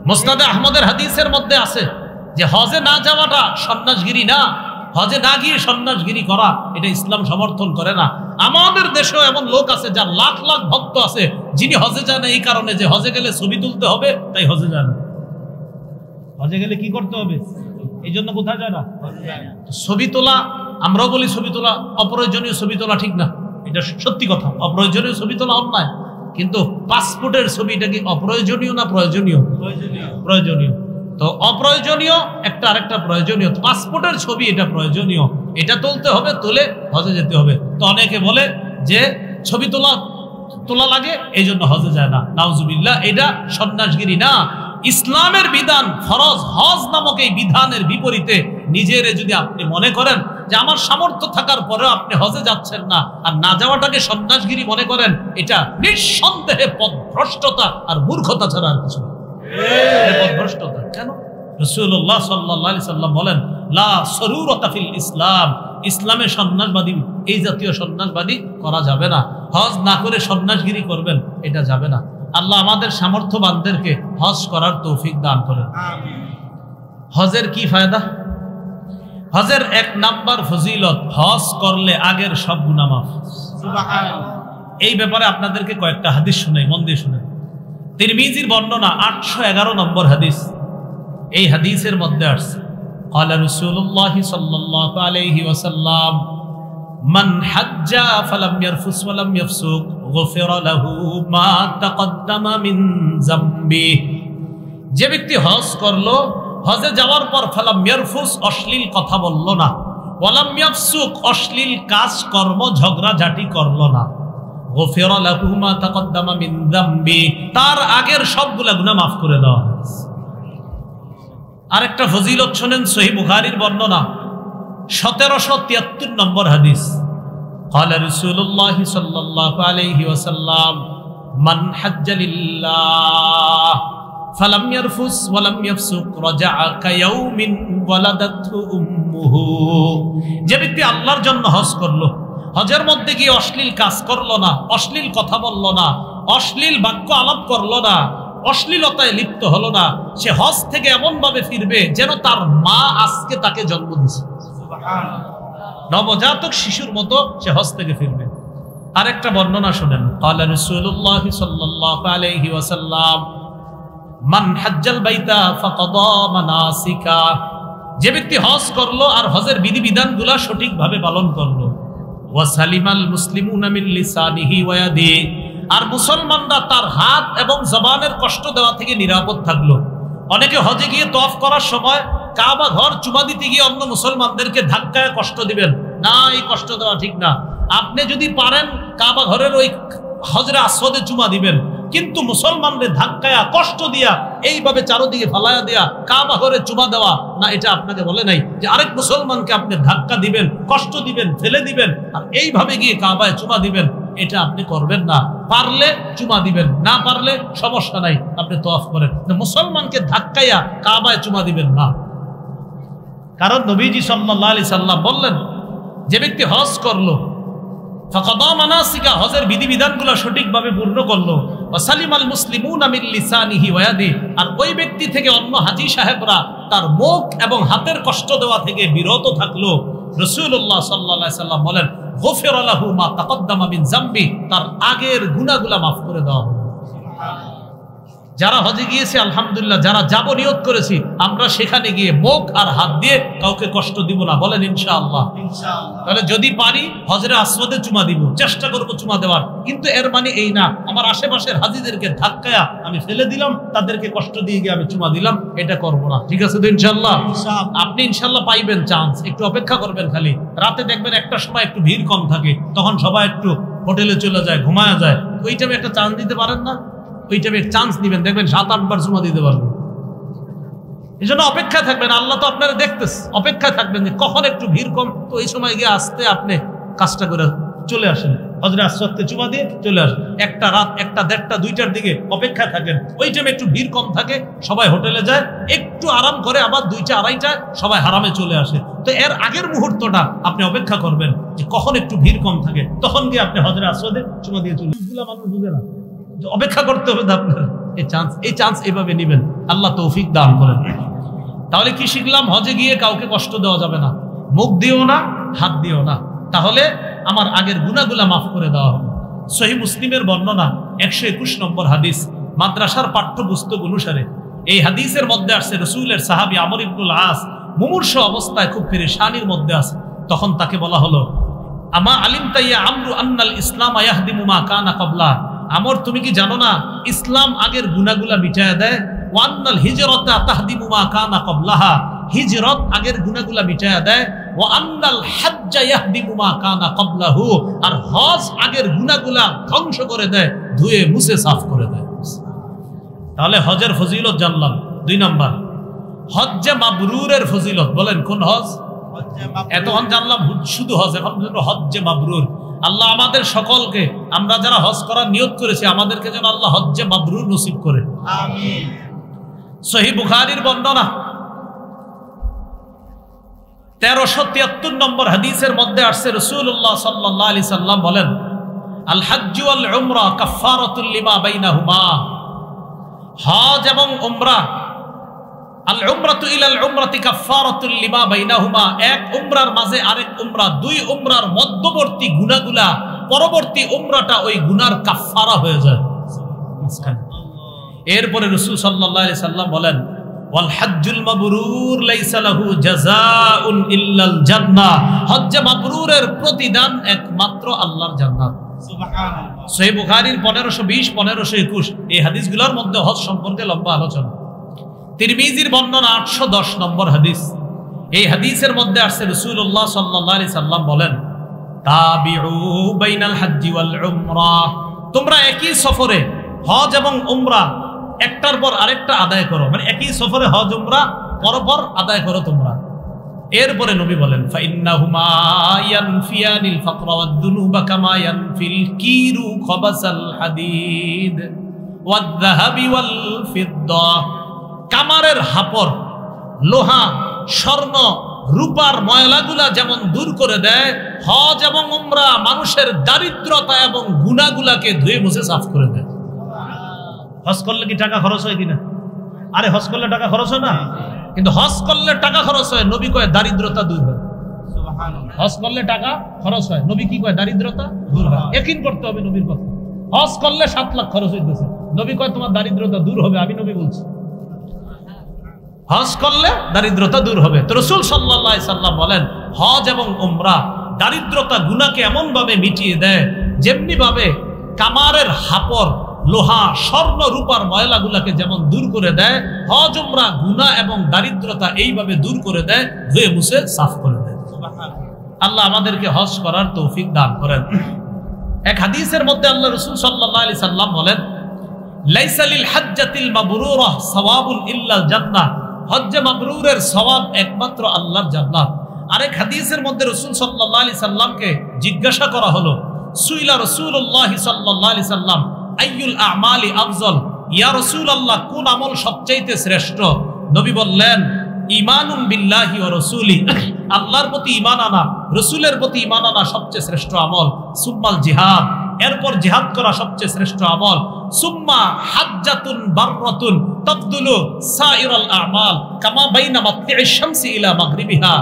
মুসনাদে আহমদের হাদিসের মধ্যে আছে যে হজে না যাওয়াটা সন্ন্যাসগিরি না, হজে না গিয়ে সন্ন্যাসগিরি করা, এটা ইসলাম সমর্থন করে না। আমাদের দেশেও এমন লোক আছে যার লাখ লাখ ভক্ত আছে, যিনি হজে যায় না এই কারণে যে হজে গেলে ছবি তুলতে হবে, তাই হজে যায় না। হজে গেলে কি করতে হবে, এই জন্য কোথায় যায় না? ছবি তোলা, আমরাও বলি ছবি তোলা অপ্রয়োজনীয়, ছবি তোলা ঠিক না, এটা সত্যি কথা। অপ্রয়োজনীয় ছবি তোলা অন্যায়, কিন্তু পাসপোর্টের ছবি, এটা কি অপ্রয়োজনীয় না প্রয়োজনীয়? প্রয়োজনীয়। তো অপ্রয়োজনীয় একটা, আরেকটা প্রয়োজনীয়। পাসপোর্টের ছবি এটা প্রয়োজনীয়, এটা তুলতে হবে, তুলে হজে যেতে হবে। তো অনেকে বলে যে ছবি তোলা লাগে, এই জন্য হজে যায় না। নাউজুবিল্লাহ, এটা সন্ন্যাসগিরি না। ইসলামের বিধান ফরজ, হজ নামক এই বিধানের বিপরীতে নিজের যদি আপনি মনে করেন যে আমার সামর্থ্য থাকার পরেও আপনি হজে যাচ্ছেন না, আর না যাওয়াটাকে সন্ন্যাসগিরি মনে করেন, এটা নিঃসন্দেহে পথভ্রষ্টতা আর মূর্খতা ছাড়া আর কিছু না। পথভ্রষ্টতা কেন? রাসূলুল্লাহ সাল্লাল্লাহু আলাইহি সাল্লাম বলেন, লা সরুরতা ফিল ইসলাম, ইসলামে সন্ন্যাসবাদী, এই জাতীয় সন্ন্যাসবাদী করা যাবে না। হজ না করে সন্ন্যাসগিরি করবেন, এটা যাবে না। আল্লাহ আমাদের সামর্থ্যবানদেরকে হজ করার তৌফিক দান করেন। হজের কি ফায়দা? হজের 1 নাম্বার ফজিলত, হজ করলে আগের সব গুনাহ মাফ। সুবহানাল্লাহ। এই ব্যাপারে আপনাদেরকে কয়েকটা হাদিস শুনাই, মন দিয়ে শুনেন। তিরমিজির বর্ণনা 811 নম্বর হাদিস। এই হাদিসের মধ্যে আসছে, ক্বালা রাসূলুল্লাহ সাল্লাল্লাহু আলাইহি ওয়াসাল্লাম মান হাজ্জা ফালাম ইয়ারফুস ওয়ালাম ইয়াফসুক গুফিরা লাহু মা তাকদ্দামা মিন যামবি। যে ব্যক্তি হজ করলো, হজে যাওয়ার পর ফালাম ইয়ারফুস অশ্লীল কথা বলল না, ওয়ালাম ইয়াফসুক অশ্লীল কাজ কর্ম ঝগড়াঝাটি করল না, গুফিরা লাহু মা তাকদ্দামা মিন যামবি, তার আগের সবগুলা গুনাহ মাফ করে দেওয়া হয়েছে। আরেকটা ফজিলত শুনেন, সহিহ বুখারীর বর্ণনা 1773 নম্বর হাদিস। قال رسول الله صلى الله عليه وسلم من حج لله فلم يرفث ولم يفسق رجع كيوم ولدته امه। যে ব্যক্তি আল্লাহর জন্য হজ করলো, হজের মধ্যে গিয়ে অশ্লীল কাজ করলো না, অশ্লীল কথা বললো না, অশ্লীল বাক্য আলাপ করলো না, অশ্লীলতায় লিপ্ত হলো না, সে হজ থেকে এমন ভাবে ফিরবে যেন তার মা আজকে তাকে জন্ম দিয়েছে। নবজাতক শিশুর মতো সে হজ থেকে ফিরবে। আরেকটা বর্ণনা শুনেন, قال رسول الله صلى الله عليه وسلم من حج البيت فقضى مناسكه। যে ব্যক্তি হজ করলো আর হজের বিধিবিধানগুলো সঠিকভাবে পালন করলো, ওয়াসালিমাল মুসলিমুনা মিন লিসানিহি ওয়া ইয়াদিহি, আর মুসলমানরা তার হাত এবং জবানের কষ্ট দেওয়া থেকে নিরাপদ থাকলো। অনেকে হজে গিয়ে তওয়াফ করার সময় কাবা ঘর চুমা দিতে গিয়ে অন্য মুসলমানদেরকে ধাক্কায় কষ্ট দিবেন না, এই কষ্ট দেওয়া ঠিক না। আপনি যদি পারেন কাবা ঘরের ওই হজরে আসওয়াদে চুমা দিবেন, কিন্তু মুসলমানদের ধাক্কায়া কষ্ট দিয়া এইভাবে চারদিকে ফালায়া দেয়া কাবা ঘরে চুমা দেওয়া না, এটা আপনাকে বলে নাই যে আরেক মুসলমানকে আপনি ধাক্কা দিবেন, কষ্ট দিবেন, ফেলে দিবেন আর এইভাবে গিয়ে কাবায় চুমা দিবেন, এটা আপনি করবেন না। পারলে চুমা দিবেন, না পারলে সমস্যা নাই, আপনি তওয়াফ করেন। মুসলমানকে ধাক্কাইয়া কাবায় চুমা দিবেন না। কারণ নবীজি সাল্লাল্লাহু আলাইহি সাল্লাম বললেন, যে ব্যক্তি হজ করলো, ফাকাদা মানাসিকা, হজের বিধিবিধানগুলো সঠিকভাবে পূর্ণ করলো, ওয়াসালিমাল মুসলিমুনা মিন লিসানিহি ওয়া ইয়াদিহি, আর ওই ব্যক্তি থেকে অন্য হাজী সাহেবরা তার মুখ এবং হাতের কষ্ট দেওয়া থেকে বিরত থাকলো, রাসূলুল্লাহ সাল্লাল্লাহু আলাইহি সাল্লাম বলেন, গুফিরা লাহু মা তাকদ্দামা মিন যামবি, তার আগের গুনাহগুলো মাফ করে দেওয়া হবে। যারা হজে গিয়েছে আলহামদুলিল্লাহ, যারা যাব নিয়ত করেছি আমরা সেখানে গিয়ে মুখ আর হাত দিয়ে কাউকে কষ্ট দিব না, বলেন ইনশাআল্লাহ। তাহলে যদি পারি হজরে আসওয়াদে চুমা দিব, চেষ্টা করব চুমা দেওয়ার, কিন্তু এর মানে এই না আমার আশেপাশের হাজীদেরকে ধাক্কায়া আমি ফেলে দিলাম, তাদেরকে কষ্ট দিয়ে গিয়ে আমি চুমা দিলাম, এটা করব না। ঠিক আছে তো ইনশাআল্লাহ? আপনি ইনশাআল্লাহ পাইবেন চান্স, একটু অপেক্ষা করবেন। খালি রাতে দেখবেন একটা সময় একটু ভিড় কম থাকে, তখন সবাই একটু হোটেলে চলে যায়, ঘুমায়া যায়, ওই টাইমে একটা চান্স দিতে পারেন না? ওই টাইমে চান্স দিবেন, দেখবেন 7-8 বার চুমা দিতে পারবেন। এই জন্য অপেক্ষা থাকবেন, আল্লাহ তো আপনারা দেখতেছে, অপেক্ষায় থাকবেন যে কখন একটু ভিড় কম, তো এই সময় গিয়ে আসতে আপনি কাজটা করে চলে আসেন, হজরে আসওয়াদে চুমা দিয়ে চলে আসেন। একটা রাত 1টা, 1:30, 2টার দিকে অপেক্ষায় থাকেন, ওই টাইমে একটু ভিড় কম থাকে, সবাই হোটেলে যায়, একটু আরাম করে আবার 2টা, 2:30টায় সবাই হারামে চলে আসে। তো এর আগের মুহূর্তটা আপনি অপেক্ষা করবেন যে কখন একটু ভিড় কম থাকে, তখন গিয়ে আপনি হজরে আসওয়াদে চুমা দিয়ে চলে। মানুষ বুঝে না, অপেক্ষা করতে হবে আপনার, এই চান্স এইভাবে নেবেন, আল্লাহ তৌফিক দান করেন। তাহলে কি শিখলাম? হজে গিয়ে কাউকে কষ্ট দেওয়া যাবে না, মুখ দিও না, হাত দিও না, তাহলে আমার আগের গুনাহগুলা মাফ করে দেওয়া হবে। সহিহ মুসলিমের বর্ণনা 121 নম্বর হাদিস, মাদ্রাসার পাঠ্যপুস্তক অনুসারে এই হাদিসের মধ্যে আসছে রাসূলের সাহাবী আমর ইবনুল আস মুমূর্ষ অবস্থায় খুব পেরেশানির মধ্যে আছে। তখন তাকে বলা হলো, আমা আলিমতা ইয়া আমরু আন্নাল ইসলাম ইয়াহদিমু মা কানা ক্বাবলা, আমর তুমি কি জানো না ইসলাম আগের গুনাহগুলা মিটায়া দেয়, ওয়ান্নাল হিজরাতা তাহদিমু মা কানা ক্বাবলাহা, হিজরত আগের গুনাহগুলা মিটায়া দেয়, ওয়া আন্নাল হাজ্জা ইয়াহদিমু মা কানা ক্বাবলাহু, আর হজ আগের গুনাহগুলা ধ্বংস করে দেয়, ধুয়ে মুছে সাফ করে দেয়। তাহলে হজের ফজিলত জানলাম। 2 নাম্বার হজ্জে মাবরুরের ফজিলত, বলেন কোন হজ? এতক্ষণ জানলাম শুধু হজ, এখন হজ্জে মাবরুর। আল্লাহ আমাদের সকলকে, আমরা যারা হজ করার নিয়ত করেছি, আমাদেরকে যেন আল্লাহ হজ্জে মাবরুর নসিব করে, আমিন। সহিহ বুখারীর বর্ণনা 1373 নম্বর হাদিসের মধ্যে আসছে, রাসূলুল্লাহ সাল্লাল্লাহু আলাইহি সাল্লাম বলেন, আল হাজ্জু ওয়াল উমরা কাফফারাতুল লিমা বাইনাহুমা, হজ এবং উমরা, আল উমরাতু ইলাল উমরাতি কাফফারাতুল লিমা বাইনাহুমা, এক উমরার মাঝে আরেক উমরা, 2 উমরার মধ্যবর্তী গুনাহগুলা পরবর্তী উমরাটা ওই গুনার কাফফারা হয়ে যায়। এরপরে রাসূল সাল্লাল্লাহু আলাইহি সাল্লাম বলেন, ওয়াল হাজ্জুল মাবরুর লাইসা লাহু জাযাউন ইল্লাল জান্নাহ, হজ্জে মাবরুরের প্রতিদান একমাত্র আল্লাহর জান্নাত। সুবহানাল্লাহ। সহিহ বুখারীর 1520 1521 এই হাদিসগুলোর মধ্যে হজ সম্পর্কে লম্বা আলোচনা। তিরমিজির বর্ণনা 810 নম্বর হাদিস। এই হাদিসের মধ্যে আসছে রাসূলুল্লাহ সাল্লাল্লাহু আলাইহি সাল্লাম বলেন, তাবিউ বাইনাল হাজ্জি ওয়াল উমরাহ, তোমরা একই সফরে হজ এবং উমরা একটার পর আরেকটা আদায় করো, মানে একই সফরে হজ উমরা পরপর আদায় করো তোমরা। এরপরে নবী বলেন, ফাইন্নাহুমা ইয়ানফিয়ানিল ফাকরা ওয়াদ দুনুবা কামা ইয়ানফিল কিরু খাবাসাল হাদিদ ওয়াদ যাহাবি ওয়াল ফিদ্দা, কামারের হাপর, লোহা, স্বর্ণ, রূপার ময়লাগুলা যেমন দূর করে দেয়, হজ এবং উমরা মানুষের দারিদ্রতা এবং গুনাহগুলাকে ধুয়ে মুছে সাফ করে দেয়। হজ করলে কি টাকা খরচ হয় কিনা? আরে হজ করলে টাকা খরচ হয় না, কিন্তু হজ করলে টাকা খরচ হয়, নবী কয় দারিদ্রতা দূর হয়। হজ করলে টাকা খরচ হয়, নবী কি কয় দারিদ্রতা দূর হয়। ইয়াকিন করতে হবে নবীর কথা। হজ করলে 7 লাখ খরচ হইতেছে, নবী কয় তোমার দারিদ্রতা দূর হবে, আমি নবী বলছি। হজ করলে দারিদ্রতা দূর হবে। তো রাসূল সাল্লাল্লাহু আলাইহি সাল্লাম বলেন, হজ এবং উমরা দারিদ্রতা গুনাহকে এমন ভাবে মিটিয়ে দেয় যেমনি ভাবে কামারের হাপর, লোহা, স্বর্ণ, রূপার ময়লাগুলাকে যেমন দূর করে দেয়, হজ উমরা গুনাহ এবং দারিদ্রতা এইভাবে দূর করে দেয়, ধুয়ে মুছে সাফ করে দেয়। আল্লাহ আমাদেরকে হজ করার তৌফিক দান করেন। এক হাদিসের মধ্যে আল্লাহ রাসূল সাল্লাল্লাহু আলাইহি সাল্লাম বলেন, লাইসা লিল হাজ্জাতিল মাবরুরাহ সাওয়াবুন ইল্লাল জান্নাহ, হজ্জে মাবরুরের সওয়াব একমাত্র আল্লাহর জান্নাত। আরেক হাদিসের মধ্যে রাসূল সাল্লাল্লাহু আলাইহি সাল্লামকে জিজ্ঞাসা করা হলো, সুইলা রাসূলুল্লাহ সাল্লাল্লাহু আলাইহি সাল্লাম আইয়ুল আমালি আফজল, ইয়া রাসূলুল্লাহ কোন আমল সবচেয়ে শ্রেষ্ঠ? নবী বললেন, ঈমানুন বিল্লাহি ওয়া রাসূলি, আল্লাহর প্রতি ঈমান আনা, রাসূলের প্রতি ঈমান আনা সবচেয়ে শ্রেষ্ঠ আমল। সুম্মাল জিহাদ, এরপর জিহাদ করা সবচেয়ে শ্রেষ্ঠ আমল। সুম্মা হাজ্জাতুন বাররাতুন তাবদুলু সাইরাল আমাল কামা বাইনা মাতলি'আশ শামসি ইলা মাগরিবিহা।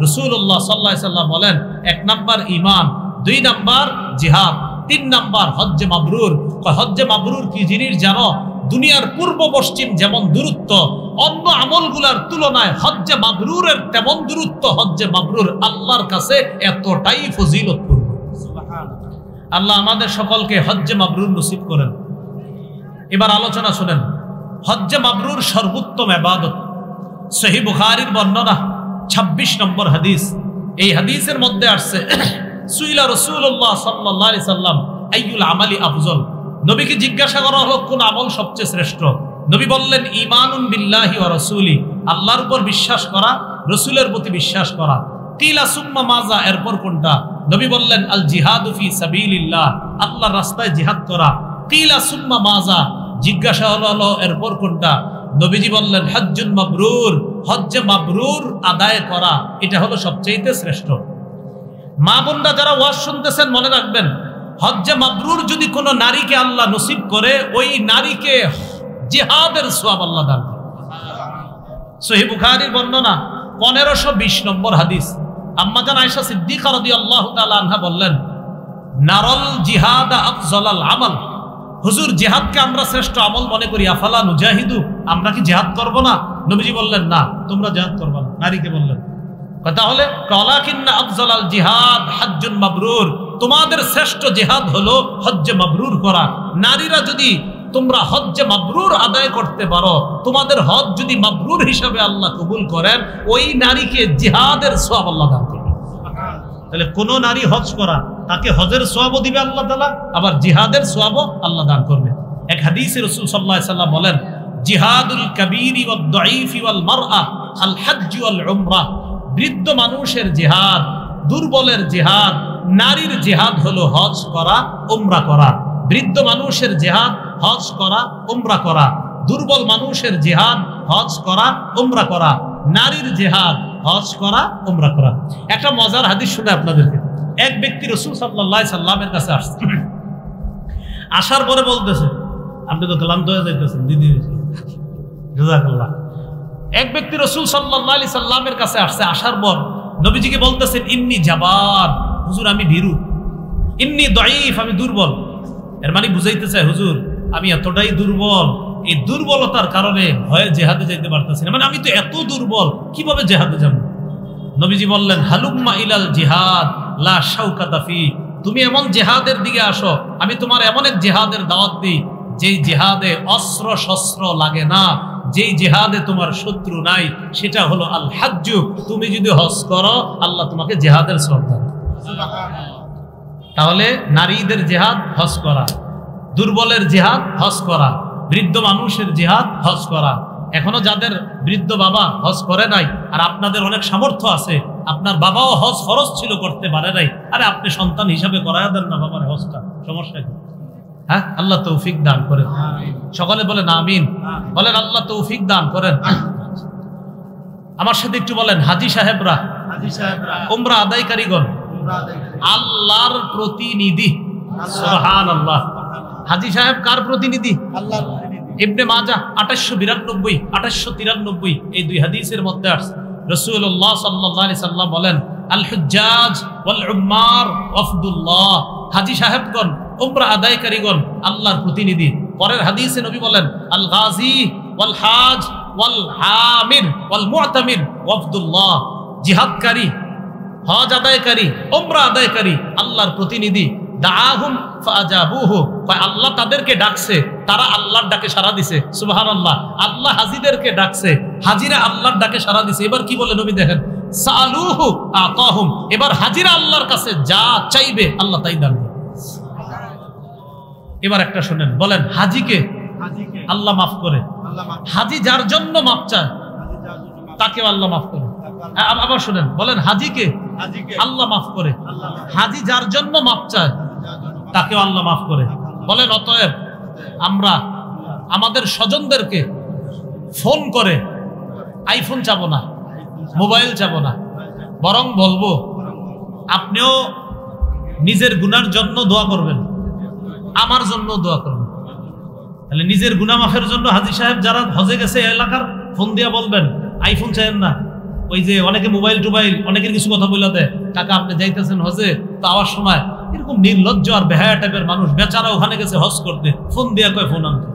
রাসূলুল্লাহ সাল্লাল্লাহু আলাইহি সাল্লাম বলেন, 1 নাম্বার ঈমান, 2 নাম্বার জিহাদ, 3 নাম্বার হজ্জে মাবরুর। হজ্জে মাবরুর কি জিনিস জানো? দুনিয়ার পূর্ব পশ্চিম যেমন দূরত্ব, অন্য আমলগুলার তুলনায় হজ্জে মাবরুরের তেমন দূরত্ব। হজ্জে মাবরুর আল্লাহর কাছে এতটাই ফজিলতপূর্ণ। সুবহানাল্লাহ। আল্লাহ আমাদের সকলকে হজ্জে মাবরুর নসিব করেন। এবার আলোচনা শুনেন, হজ্জে মাবরুর সর্বোত্তম ইবাদত। সহিহ বুখারীর বর্ণনা 26 নম্বর হাদিস। এই হাদিসের মধ্যে আসছে, সুইলা রাসূলুল্লাহ সাল্লাল্লাহু আলাইহি সাল্লাম আইয়ুল আমালি আফজল, নবীকে জিজ্ঞাসা করা হলো কোন আমল সবচেয়ে শ্রেষ্ঠ? নবী বললেন, ঈমানুন বিল্লাহি ওয়া রাসূলি, আল্লাহর উপর বিশ্বাস করা, রাসূলের প্রতি বিশ্বাস করা। কিলা সুম্মা মাজা, এরপর কোনটা? নবী বললেন, আল জিহাদু ফি সাবিলিল্লাহ, আল্লাহর রাস্তায় জিহাদ করা। কিলা সুম্মা মাজা, জিজ্ঞাসা হলো এরপর কোনটা? নবীজি বললেন, হজ্জুন মাবরুর, হজ্জে মাবরুর আদায় করা, এটা হলো সবচেয়ে শ্রেষ্ঠ। মা বোনরা যারা ওয়াজ শুনতেছেন মনে রাখবেন, হজ্জে মাবরুর যদি কোনো নারীকে আল্লাহ নসিব করে, ওই নারীকে জিহাদের সওয়াব আল্লাহ দান করে। সহিহ বুখারীর বর্ণনা 1520 নম্বর হাদিস। আম্মা জান আয়েশা সিদ্দিকা রাদিয়াল্লাহু তাআলা আনহা বললেন, নারল জিহাদ আফজালাল আমাল, হুজুর জিহাদকে আমরা শ্রেষ্ঠ আমল মনে করি, আফালা নুজাহিদু, আমরা কি জিহাদ করব না? নবীজি বললেন, না তোমরা জিহাদ করবে না। নারীকে বললেন, তাহলে ওয়ালাকিন্না আফজালাল জিহাদ হজ্জুন মাবরুর, তোমাদের শ্রেষ্ঠ জিহাদ হলো হজ্জে মাবরুর করা। নারীরা যদি তোমরা হজ্জে মাবরুর আদায় করতে পারো, তোমাদের হজ যদি মাবরুর হিসাবে আল্লাহ কবুল করেন, ওই নারীকে জিহাদের সওয়াব আল্লাহ দান করবেন। তাহলে কোন নারী হজ করা, তাকে হজের সওয়াবও দিবে আল্লাহ তাআলা, আবার জিহাদের সওয়াবও আল্লাহ দান করবে। এক হাদিসে রাসূল সাল্লাল্লাহু আলাইহি সাল্লাম বলেন, জিহাদুল কাবীরি ওয়াদ দাঈফি ওয়াল মারআ আল হজ্জ ওয়াল উমরা, বৃদ্ধ মানুষের জিহাদ, দুর্বলের জিহাদ, নারীর জিহাদ হলো হজ করা, উমরা করা। বৃদ্ধ মানুষের জিহাদ হজ করা, উমরা করা। দুর্বল মানুষের জিহাদ হজ করা, উমরা করা। নারীর জিহাদ হজ করা, উমরা করা। একটা মজার হাদিস শুনে আপনাদেরকে। এক ব্যক্তি রাসূল সাল্লাল্লাহু আলাইহি সাল্লামের কাছে আসছে, আসার পরে বলতেছে, আপনি তো ক্লান্ত হয়ে যাইতেছেন দিদি, জাযাকাল্লাহ। এক ব্যক্তি রাসূল সাল্লাল্লাহু আলাইহি সাল্লামের কাছে আসছে, আসার পর নবীজিকে বলতেছেন, ইন্নী জাবান, হুজুর আমি ভীরু। ইন্নী দাঈফ, আমি দুর্বল। এর মানে বুঝাইতে চাই, হুজুর আমি এতটাই দুর্বল এই দুর্বলতার কারণে ভয়ে জেহাদে যাইতে পারতেছি না, মানে আমি তো এত দুর্বল, কিভাবে জেহাদে যাব? নবীজি বললেন, হালুম্মা ইলাল জিহাদ লা শাওকাতা ফি, তুমি এমন জেহাদের দিকে আসো, আমি তোমার এমন এক জেহাদের দাওয়াত দিই যেই জেহাদে অস্ত্র শস্ত্র লাগে না, যেই জেহাদে তোমার শত্রু নাই, সেটা হলো আল হাজ্জু। তুমি যদি হজ করো আল্লাহ তোমাকে জেহাদের শ্রদ্ধা। তাহলে নারীদের জেহাদ হজ করা, দুর্বলের জেহাদ হজ করা, বৃদ্ধ মানুষের জেহাদ হজ করা। এখনো যাদের বৃদ্ধ বাবা হজ করে নাই, আর আপনাদের অনেক সামর্থ্য আছে, আপনার বাবাও হজ ফরজ ছিল করতে পারে নাই, আরে আপনি সন্তান হিসাবে করায় দেন না বাবার হজটা, সমস্যা কি? হ্যাঁ, আল্লাহ তৌফিক দান করেন। সকলে বলেন আমিন, বলেন আল্লাহ তৌফিক দান করেন। আমার সাথে একটু বলেন, হাজী সাহেবরা, উমরা আদায়কারীগণ, আল্লাহর প্রতিনিধি। সুবহানাল্লাহ। হাজী সাহেব কার প্রতিনিধি? আল্লাহর। ইবনে মাজাহ 2892 2893 এই দুই হাদিসের মধ্যে আছে, রাসূলুল্লাহ সাল্লাল্লাহু আলাইহি সাল্লাম বলেন, আল হুজ্জাজ ওয়াল উম্মার ওয়াফদুল্লাহ, হাজী সাহেবগণ, উমরা আদায়কারীগণ আল্লাহর প্রতিনিধি। পরের হাদিসে নবী বলেন, আল গাজী ওয়াল হাজ ওয়াল আমির ওয়াল মুতামির ওয়াফদুল্লাহ, জিহাদকারী, হজ আদায়কারী, উমরা আদায়কারী আল্লাহর প্রতিনিধি। দাআহুম ফাআজাবুহু, আল্লাহ তাদেরকে ডাকছে, তারা আল্লাহর ডাকে সাড়া দিছে। সুবহানাল্লাহ। আল্লাহ হাজীদেরকে ডাকছে, হাজীরা আল্লাহর ডাকে সাড়া দিছে। এবার কি বলে নবী দেখেন, সালুহু আতাহুম, এবার হাজীরা আল্লাহর কাছে যা চাইবে আল্লাহ তাই দান করবে। এবার একটা শুনেন, বলেন হাজীকে আল্লাহ মাফ করে। হাজী যার জন্য মাফ চায় তাকেও আল্লাহ মাফ করে। আবার শুনেন, বলেন হাজীকে আল্লাহ মাফ করে। হাজী যার জন্য মাফ চায় তাকেও আল্লাহ মাফ করে। বলেন অতএব আমরা আমাদের স্বজনদেরকে ফোন করে আইফোন চাবো না, মোবাইল চাবো না, বরং বলবো আপনিও নিজের গুনার জন্য দোয়া করবেন, আমার জন্য দোয়া করবেন। তাহলে নিজের গুনাহ মাফের জন্য হাজী সাহেব যারা হজে গেছে এলাকার ফোন দিয়ে বলবেন, আইফোন চাইেন না। ওই যে অনেকে মোবাইল টোবাইল অনেকের কিছু কথা বলে দেয়, কাকা আপনি যাইতেছেন হজে, তো আওয়ার সময় এরকম নির্লজ্জ আর বেহায়া টাইপের মানুষ, বেচারা ওখানে গেছে হজ করতে, ফোন দিয়ে কয় ফোন আনতে,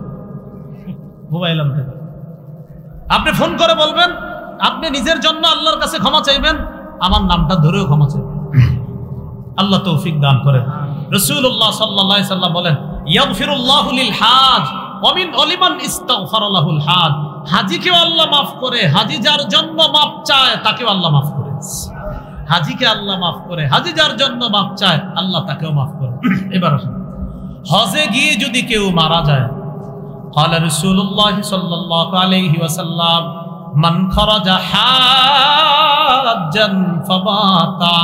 মোবাইল আনতে। আপনি ফোন করে বলবেন আপনি নিজের জন্য আল্লাহর কাছে ক্ষমা চাইবেন, আমার নামটা ধরেও ক্ষমা চাইবেন। আল্লাহ তৌফিক দান করেন। রাসূলুল্লাহ সাল্লাল্লাহু আলাইহি সাল্লাম বলেন, ইয়াগফিরুল্লাহু লিল হাজ ওয়া মিন ওলিমান ইস্তাগফারা লাহুল হাজ, হাজীকেও আল্লাহ মাফ করে, হাজী যার জন্য মাফ চায় তাকেও আল্লাহ মাফ করে। হাজীকে আল্লাহ মাফ করে, হাজী যার জন্য মাফ চায় আল্লাহ তাকেও মাফ করে। এবার আসুন, হজে গিয়ে যদি কেউ মারা যায়, ক্বালা রাসূলুল্লাহ সাল্লাল্লাহু আলাইহি ওয়াসাল্লাম, মান খারাজা হাজ্জান ফামাতা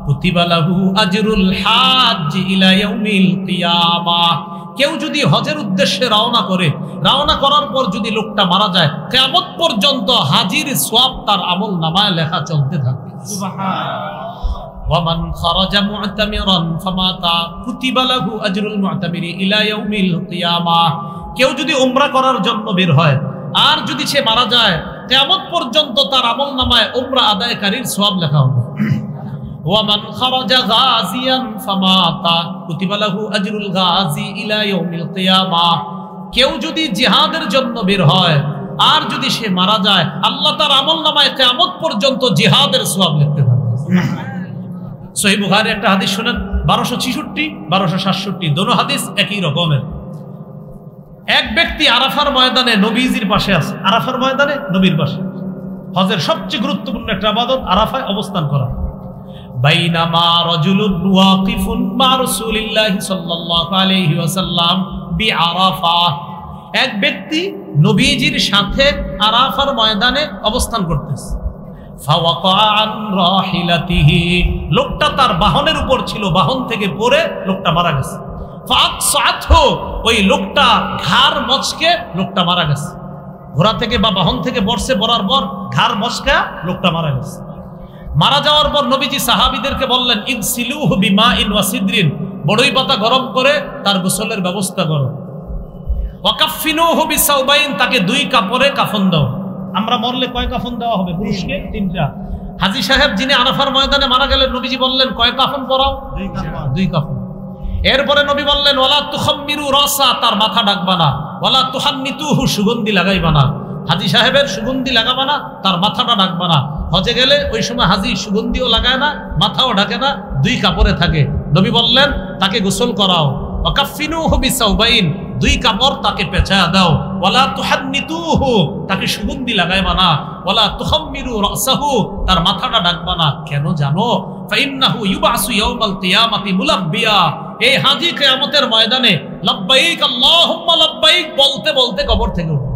কুতিবা লাহু আজরুল হাজ্জ ইলা ইয়াউমিল কিয়ামাহ। কেউ যদি হজের উদ্দেশ্যে রওনা করে, রওনা করার পর যদি লোকটা মারা যায়, কিয়ামত পর্যন্ত হাজীর সওয়াব তার আমলনামায় লেখা চলতে থাকবে। সুবহানাল্লাহ। ওয়া মান খারাজা মু'তামিরান ফামাতা কুতিবা লাহু আজরুল মু'তামিরি ইলা ইয়াউমিল কিয়ামাহ। কেউ যদি উমরা করার জন্য বের হয় আর যদি সে মারা যায়, কিয়ামত পর্যন্ত তার আমলনামায় উমরা আদায়কারীর সওয়াব লেখা হবে। ওয়া মান খারাজা গাজিয়ান ফামাতা কুতিবা লাহু আজরুল গাজি ইলা ইয়াউমিল কিয়ামাহ। কেউ যদি জিহাদের জন্য বের হয় আর যদি সে মারা যায়, আল্লাহ তার আমলনামায় কিয়ামত পর্যন্ত জিহাদের সওয়াব লিখতে থাকবে। সহিহ বুখারী একটা হাদিস শুনেন, 1266 1267, দোনো হাদিস একই রকমের। এক ব্যক্তি আরাফার ময়দানে নবীজির পাশে আছে, আরাফার ময়দানে নবীর পাশে। হজের সবচেয়ে গুরুত্বপূর্ণ একটা ইবাদত আরাফায় অবস্থান করা। বাইনামা রাজুলুন ওয়াকিফুন মা রাসূলিল্লাহি সাল্লাল্লাহু আলাইহি ওয়াসাল্লাম বিআরাফা, এক ব্যক্তি নবীজির সাথে আরাফার ময়দানে অবস্থান করতেছে। ফাওয়াকা আন রাহিলাতিহি, লোকটা তার বাহনের উপর ছিল, বাহন থেকে পড়ে লোকটা মারা গেছে। ফাকসাতহু, ওই লোকটা ঘাড় মচকে লোকটা মারা গেছে। ঘোড়া থেকে বা বাহন থেকে পড়ছে, পড়ার পর ঘাড় মচকা লোকটা মারা গেছে। মারা যাওয়ার পর নবীজি সাহাবীদেরকে বললেন, ইগসিলুহু বিমাইন ওয়া সিদরিন, বড়ই পাতা গরম করে তার গোসলের ব্যবস্থা করো। ওয়া কাফফিনুহু বিসাওবাইন, তাকে দুই কাপড়ে কাফন দাও। আমরা মরলে কয় কাফন দেওয়া হবে? পুরুষকে 3টা। হাজী সাহেব যিনি আরাফার ময়দানে মারা গেলেন, নবীজি বললেন কয় কাফন পরাও? 2 কাফন। এরপরে নবী বললেন, ওয়ালা তুখাম্মিরু রাসা, তার মাথা ঢাকবা না। ওয়ালা তুহান্নিতুহু, সুগন্ধি লাগাইবা না। হাজী সাহেবের সুগন্ধি লাগাবা না, তার মাথাটা ঢাকবা না। হজে গেলে ওই সময় হাজী সুগন্ধিও লাগায় না, মাথাও ঢাকে না, দুই কাপড়ে থাকে। নবী বললেন তাকে গোসল করাও। ওয়াকাফিনুহু বিসাউবাইন, দুই কাপড় তাকে পেঁচায়া দাও। ওয়ালা তুহান্নিতুহু, তাকে সুগন্ধি লাগাইবা না। ওয়ালা তুখাম্মিরু রাসাহু, তার মাথাটা ঢাকবা না। কেন জানো? ফাইন্নাহু ইউবাসু ইয়াউমাল কিয়ামাতি মুলাব্বিয়া, এই হাজী কিয়ামতের ময়দানে লাব্বাইক আল্লাহুম্মা লাব্বাইক বলতে বলতে কবর থেকে উঠবে।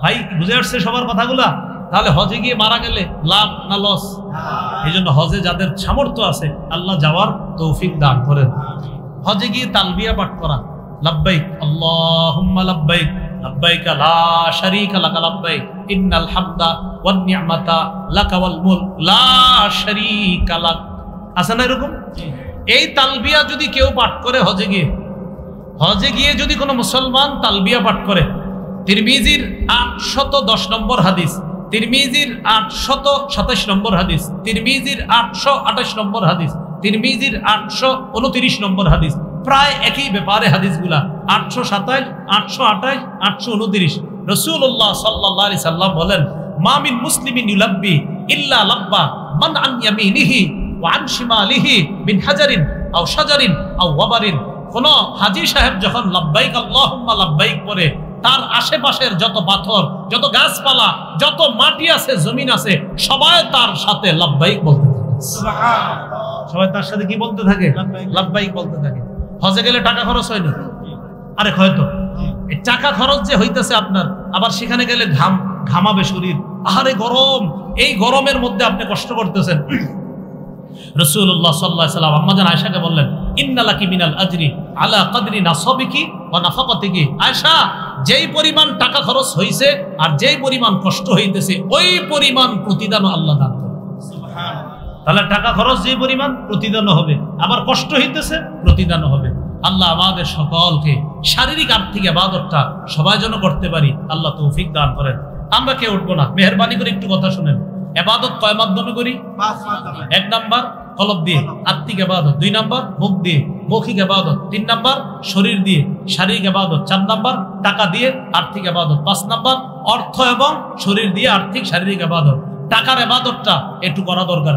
ভাই বুঝে আসছে সবার কথাগুলা? তাহলে হজে গিয়ে মারা গেলে লাভ না লস? এই জন্য হজে যাদের সামর্থ্য আছে আল্লাহ যাওয়ার তৌফিক দান করেন। হজে গিয়ে তালবিয়া পাঠ করা, লাব্বাইক আল্লাহুম্মা লাব্বাইক লাব্বাইক লা শারীকা লাকা লাব্বাইক ইন্নাল হামদা ওয়ান নি'মাতা লাকা ওয়াল মুলক লা শারীকা লাক, আছে না এরকম? এই তালবিয়া যদি কেউ পাঠ করে হজে গিয়ে যদি কোনো মুসলমান তালবিয়া পাঠ করে, তিরমিজির 810 নম্বর হাদিস, তিরমিজির 827 নম্বর হাদিস, তিরমিজির 828 নম্বর হাদিস, তিরমিজির 829 নম্বর হাদিস, প্রায় একই ব্যাপারে হাদিসগুলা। 827, 828, 829। রাসূলুল্লাহ সাল্লাল্লাহু আলাইহি সাল্লাম বলেন, মা মিন মুসলিমিন ইউলাব্বি ইল্লা লাব্বা মান আন ইয়ামিনিহি ওয়া আন শিমালিহি মিন হাজারিন আও শাজারিন আও ওয়াবারিন। কোন হাজী সাহেব যখন লাব্বাইক আল্লাহুম্মা লাব্বাইক পড়ে, তার আশেপাশের যত পাথর, যত গাছপালা, যত মাটি আছে, জমিন আছে, সবাই তার সাথে লাব্বাইক বলতে থাকে। সুবহানাল্লাহ। সবাই তার সাথে কি বলতে থাকে? লাব্বাইক বলতে থাকে। হজে গেলে টাকা খরচ হয় না? আরে হয়তো এই টাকা খরচ যে হইতেছে আপনার, আবার সেখানে গেলে ঘামাবে শরীর, আহারে গরম, এই গরমের মধ্যে আপনি কষ্ট করতেছেন। রাসূলুল্লাহ সাল্লাল্লাহু আলাইহি ওয়াসাল্লাম আম্মা জান আয়েশাকে বললেন, ইন্নালাকি মিনাল আজরি আলা কদরি নাসাবিকি ওয়া নাফাকাতিকি। আয়েশা, যেই পরিমাণ টাকা খরচ হইছে আর যেই পরিমাণ কষ্ট হইতেছে, ওই পরিমাণ প্রতিদানও আল্লাহ দান করেন। সুবহানাল্লাহ। তাহলে টাকা খরচ যে পরিমাণ, প্রতিদানও হবে, আবার কষ্ট হইতেছে, প্রতিদানও হবে। আল্লাহ আমাদের সকলকে শারীরিক আর্থিক ইবাদতটা সবাই যেন করতে পারি, আল্লাহ তৌফিক দান করেন। আমরা কেউ উঠবো না, মেহেরবানি করে একটু কথা শুনেন। ইবাদত কয় মাধ্যমে করি? 5 মাধ্যমে। 1 নাম্বার কলব দিয়ে, আত্মিক ইবাদত। 2 নাম্বার মুখ দিয়ে, মৌখিক ইবাদত। 3 নাম্বার শরীর দিয়ে, শারীরিক ইবাদত। 4 নাম্বার টাকা দিয়ে, আর্থিক ইবাদত। 5 নাম্বার অর্থ এবং শরীর দিয়ে আর্থিক শারীরিক ইবাদত। টাকার ইবাদতটা একটু করা দরকার।